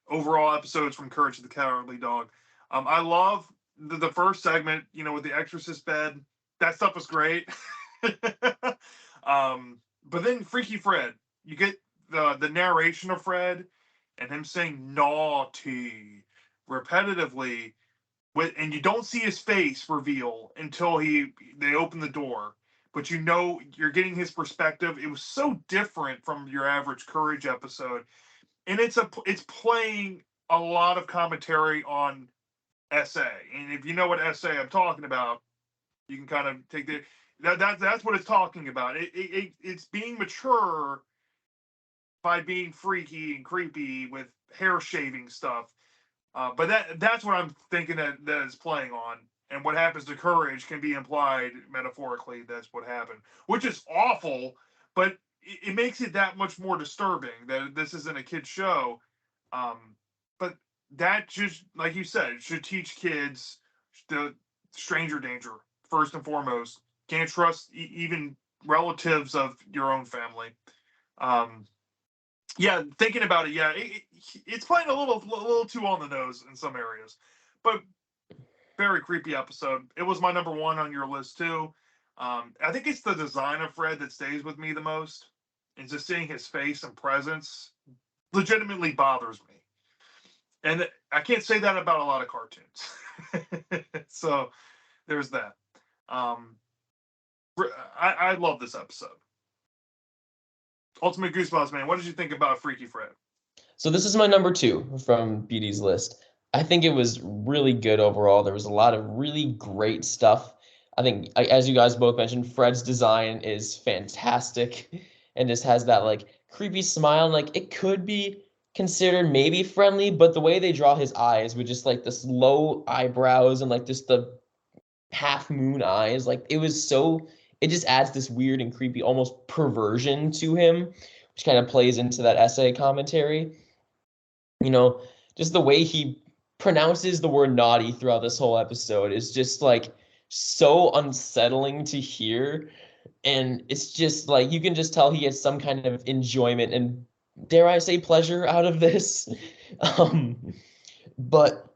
overall episodes from Courage the Cowardly Dog. I love the first segment, with the Exorcist bed. That stuff was great. But then Freaky Fred, you get the narration of Fred and him saying naughty repetitively, and you don't see his face reveal until they open the door. But you're getting his perspective. It was so different from your average Courage episode, and it's playing a lot of commentary on SA. And if you know what SA I'm talking about, you can kind of take that's what it's talking about. It's being mature by being freaky and creepy with hair shaving stuff. But that's what I'm thinking that is playing on. And what happens to Courage can be implied metaphorically. That's what happened, which is awful, but it makes it that much more disturbing that this isn't a kid's show. But that just, like you said, should teach kids the stranger danger first and foremost. Can't trust even relatives of your own family. Um, yeah, thinking about it, yeah, it's playing a little too on the nose in some areas, but very creepy episode. It was my number one on your list too. I think it's the design of Fred that stays with me the most, and just seeing his face and presence legitimately bothers me. And I can't say that about a lot of cartoons. So there's that. Um, I love this episode. Ultimate Goosebumps, man. What did you think about Freaky Fred? So this is my number 2 from BD's list. I think it was really good overall. There was a lot of really great stuff. I think, as you guys both mentioned, Fred's design is fantastic and just has that like creepy smile. Like it could be considered maybe friendly, but the way they draw his eyes with just like this low eyebrows and like just the half moon eyes, like it just adds this weird and creepy almost perversion to him, which kind of plays into that essay commentary. You know, just the way he pronounces the word naughty throughout this whole episode is just like so unsettling to hear. And it's just like you can just tell he gets some kind of enjoyment and, dare I say, pleasure out of this. um, but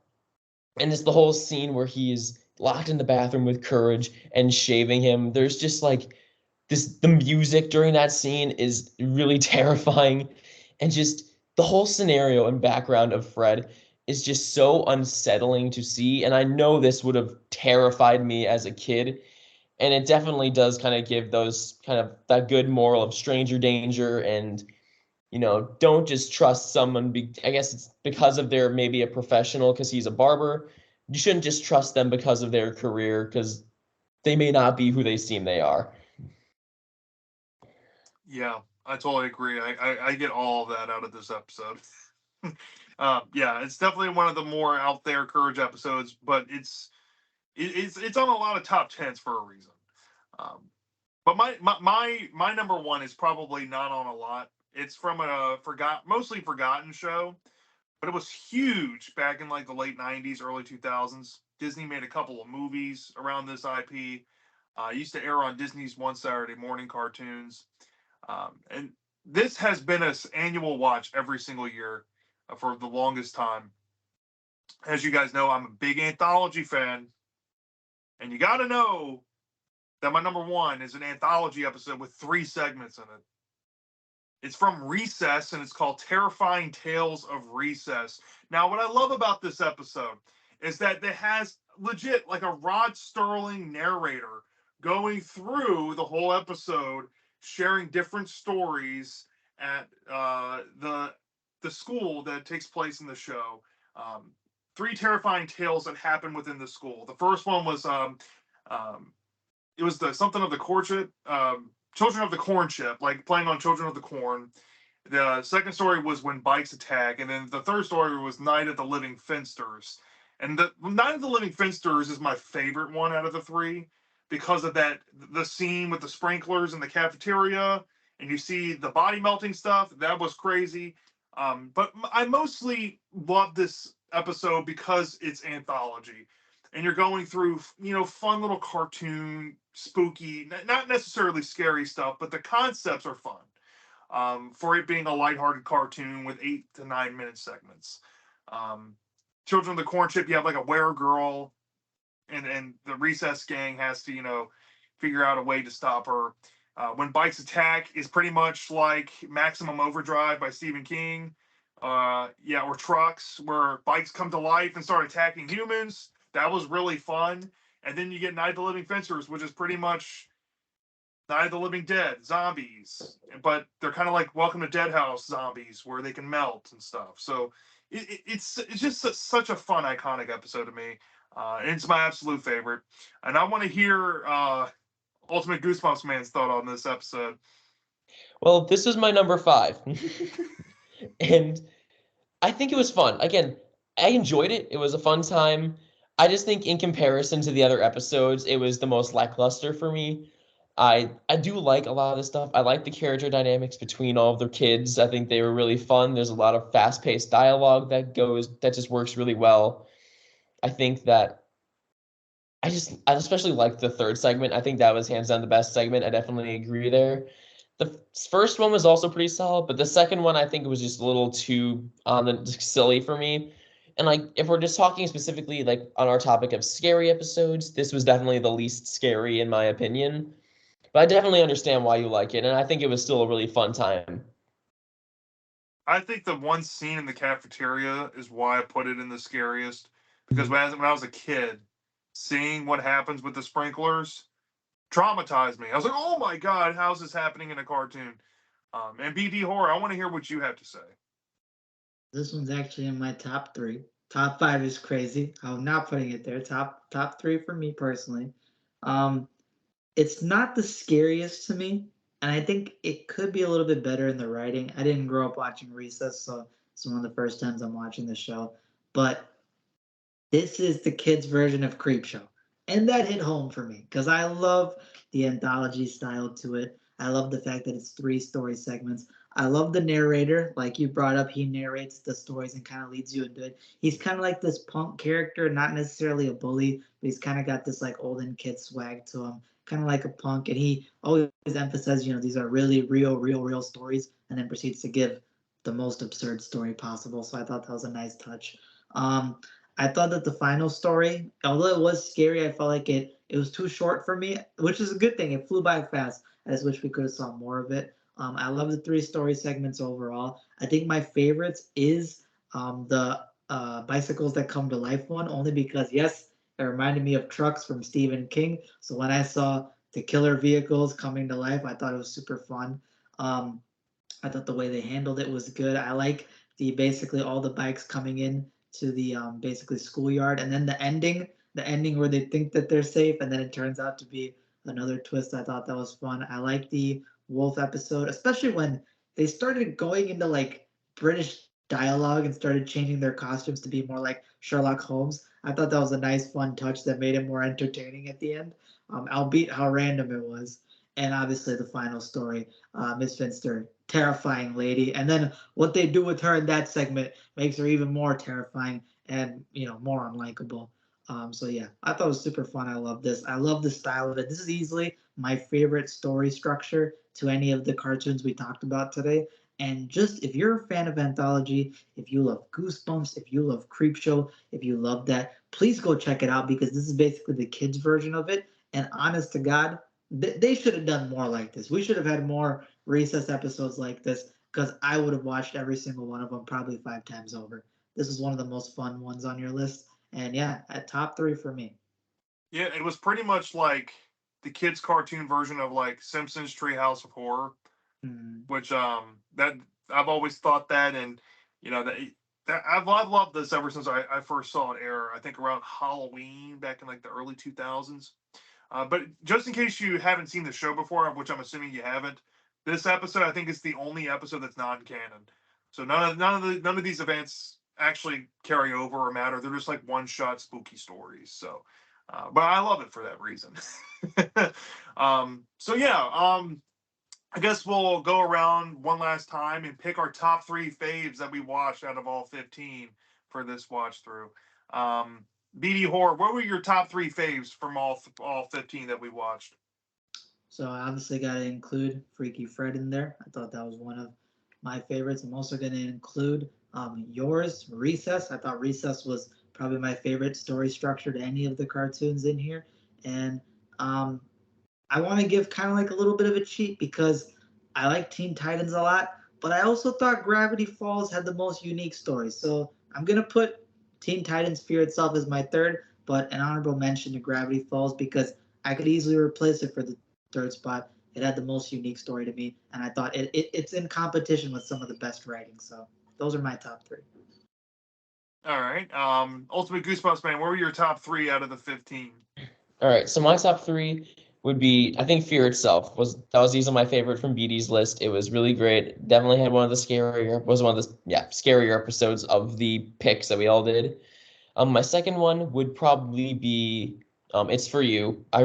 and it's the whole scene where he is locked in the bathroom with Courage and shaving him. There's just like the music during that scene is really terrifying, and just the whole scenario and background of Fred is just so unsettling to see. And I know this would have terrified me as a kid, and it definitely does kind of give those kind of that good moral of stranger danger. And don't just trust someone. I guess it's because of their maybe a professional because he's a barber. You shouldn't just trust them because of their career, because they may not be who they seem they are. Yeah, I totally agree. I get all of that out of this episode. Yeah, it's definitely one of the more out there Courage episodes, but it's on a lot of top tens for a reason. Um, but my number one is probably not on a lot. It's from a mostly forgotten show, but it was huge back in like the late '90s, early 2000s. Disney made a couple of movies around this IP. Used to air on Disney's One Saturday Morning cartoons. And this has been an annual watch every single year for the longest time. As you guys know, I'm a big anthology fan, and you got to know that my number one is an anthology episode with 3 segments in it. It's from Recess, and it's called Terrifying Tales of Recess. Now, what I love about this episode is that it has legit like a Rod Sterling narrator going through the whole episode, sharing different stories at the school that takes place in the show. Um, 3 terrifying tales that happen within the school. The first one was um, it was the something of the courtship, Children of the Corn chip, like playing on Children of the Corn. The second story was When Bikes Attack, and then the third story was Night of the Living Finsters. And the Night of the Living Finsters is my favorite one out of the 3 because of the scene with the sprinklers in the cafeteria, and you see the body melting stuff. That was crazy. But I mostly love this episode because it's anthology, and you're going through fun little cartoon spooky, not necessarily scary stuff, but the concepts are fun. For it being a lighthearted cartoon with 8 to 9 minute segments. Um, Children of the Corn Chip, you have like a were girl, and the Recess Gang has to figure out a way to stop her. When Bikes Attack is pretty much like Maximum Overdrive by Stephen King. Yeah, or Trucks, where bikes come to life and start attacking humans. That was really fun. And then you get Night of the Living Fencers, which is pretty much Night of the Living Dead, zombies, but they're kind of like Welcome to Dead House zombies, where they can melt and stuff. So it's just such a fun, iconic episode to me, and it's my absolute favorite. And I want to hear Ultimate Goosebumps Man's thought on this episode. Well, this is my number 5. And I think it was fun. Again, I enjoyed it. It was a fun time. I just think in comparison to the other episodes, it was the most lackluster for me. I do like a lot of this stuff. I like the character dynamics between all of the kids. I think they were really fun. There's a lot of fast-paced dialogue that just works really well. I think that I especially liked the third segment. I think that was hands down the best segment. I definitely agree there. The first one was also pretty solid, but the second one I think was just a little too on the silly for me. And like if we're just talking specifically like on our topic of scary episodes, this was definitely the least scary in my opinion. But I definitely understand why you like it, and I think it was still a really fun time. I think the one scene in the cafeteria is why I put it in the scariest, because when I was a kid, seeing what happens with the sprinklers traumatized me. I was like, oh my god, how's this happening in a cartoon? And BD Horror, I want to hear what you have to say. This one's actually in my top three. Top five is crazy. I'm not putting it there. Top three for me personally. Um, it's not the scariest to me, and I think it could be a little bit better in the writing. I didn't grow up watching Recess, so it's one of the first times I'm watching the show. But this is the kids' version of Creepshow. And that hit home for me because I love the anthology style to it. I love the fact that it's three story segments. I love the narrator, like you brought up, he narrates the stories and kind of leads you into it. He's kind of like this punk character, not necessarily a bully, but he's kind of got this like olden kid swag to him, kind of like a punk. And he always emphasizes, these are really real stories, and then proceeds to give the most absurd story possible. So I thought that was a nice touch. Um, I thought that the final story, although it was scary, I felt like it was too short for me, which is a good thing. It flew by fast. I just wish we could have saw more of it. I love the three story segments overall. I think my favorites is the bicycles that come to life one, only because yes, it reminded me of trucks from Stephen King. So when I saw the killer vehicles coming to life, I thought it was super fun. Um, I thought the way they handled it was good. I like the basically all the bikes coming in to the basically schoolyard, and then the ending where they think that they're safe, and then it turns out to be another twist. I thought that was fun. I like the wolf episode, especially when they started going into like British dialogue and started changing their costumes to be more like Sherlock Holmes. I thought that was a nice, fun touch that made it more entertaining at the end, albeit how random it was. And obviously, the final story, Miss Finster, terrifying lady. And then what they do with her in that segment makes her even more terrifying and more unlikable. So yeah, I thought it was super fun. I love this. I love the style of it. This is easily my favorite story structure to any of the cartoons we talked about today. And just if you're a fan of anthology, if you love Goosebumps, if you love Creepshow, if you love that, please go check it out because this is basically the kids' version of it. And honest to God, they should have done more like this. We should have had more Recess episodes like this because I would have watched every single one of them probably 5 times over. This is one of the most fun ones on your list. And yeah, at top three for me. Yeah, it was pretty much like the kids' cartoon version of like Simpsons Treehouse of Horror, Mm. which that I've always thought that, and that I've loved this ever since I first saw it air. I think around Halloween back in like the early 2000s. But just in case you haven't seen the show before, which I'm assuming you haven't, this episode I think is the only episode that's non-canon. So none of these events actually carry over or matter. They're just like one-shot spooky stories. So, but I love it for that reason. So yeah, I guess we'll go around one last time and pick our top three faves that we watched out of all 15 for this watch through. BD Horror, what were your top three faves from all 15 that we watched? So I obviously got to include Freaky Fred in there. I thought that was one of my favorites. I'm also going to include yours, Recess. I thought Recess was probably my favorite story structure to any of the cartoons in here. And um, I want to give kind of like a little bit of a cheat because I like Teen Titans a lot, but I also thought Gravity Falls had the most unique story. So I'm gonna put Teen Titans Fear Itself as my third, but an honorable mention to Gravity Falls because I could easily replace it for the third spot. It had the most unique story to me, and I thought it's in competition with some of the best writing. So those are my top three. All right. Ultimate Goosebumps man, what were your top 3 out of the 15? All right, so my top three would be, I think Fear Itself was easily my favorite from BD's list. It was really great. Definitely had one of the scarier episodes of the picks that we all did. My second one would probably be It's For You. I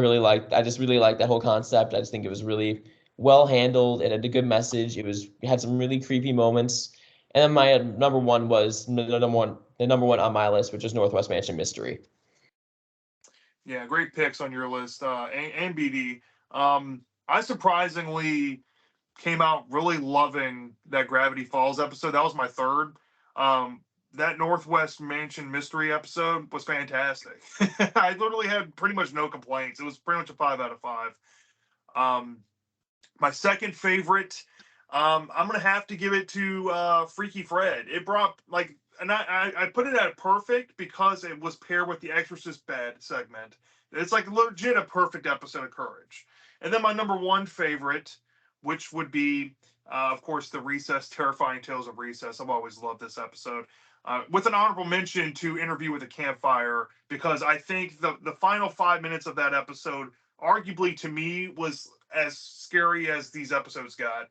just really liked that whole concept. I just think it was really well handled. It had a good message. It had some really creepy moments. And then my number one was the number one on my list, which is Northwest Mansion Mystery. Yeah, great picks on your list, and BD. I surprisingly came out really loving that Gravity Falls episode. That was my third. That Northwest Mansion Mystery episode was fantastic. I literally had pretty much no complaints. It was pretty much a 5 out of 5. Um, my second favorite, I'm gonna have to give it to Freaky Fred. It brought like, and I put it at perfect because it was paired with the Exorcist bed segment. It's like legit a perfect episode of Courage. And then my number one favorite, which would be, of course, the Recess, Terrifying Tales of Recess. I've always loved this episode. With an honorable mention to Interview with a Campfire, because I think the final 5 minutes of that episode, arguably to me, was as scary as these episodes got.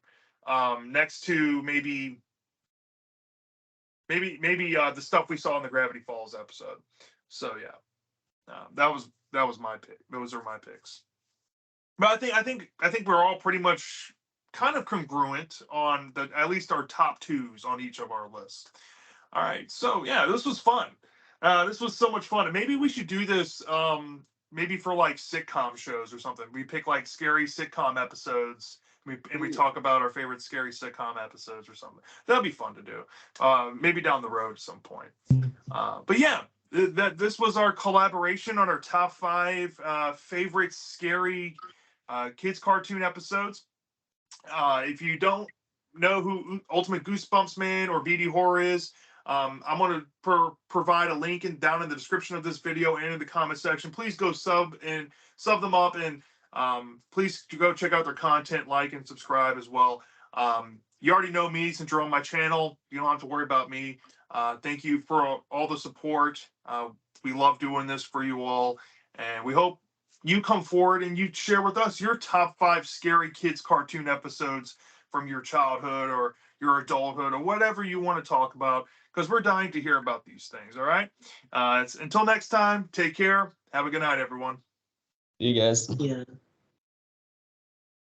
Next to maybe the stuff we saw in the Gravity Falls episode. So yeah, that was my pick. Those are my picks. But I think we're all pretty much kind of congruent on the at least our top twos on each of our lists. All right, so yeah, this was fun. This was so much fun, and maybe we should do this. Maybe for like sitcom shows or something. We pick like scary sitcom episodes. And we talk about our favorite scary sitcom episodes or something. That'd be fun to do. Maybe down the road at some point. But yeah, that this was our collaboration on our top 5 favorite scary kids cartoon episodes. If you don't know who Ultimate Goosebumps Man or BD Horror is, I'm going to provide a link down in the description of this video and in the comment section. Please go sub them up, and please go check out their content, like and subscribe as well. You already know me since you're on my channel. You don't have to worry about me. Thank you for all the support. We love doing this for you all, and we hope you come forward and you share with us your top 5 scary kids cartoon episodes from your childhood or your adulthood or whatever you want to talk about, because we're dying to hear about these things. All right. Until next time, take care. Have a good night, everyone. You guys. Yeah.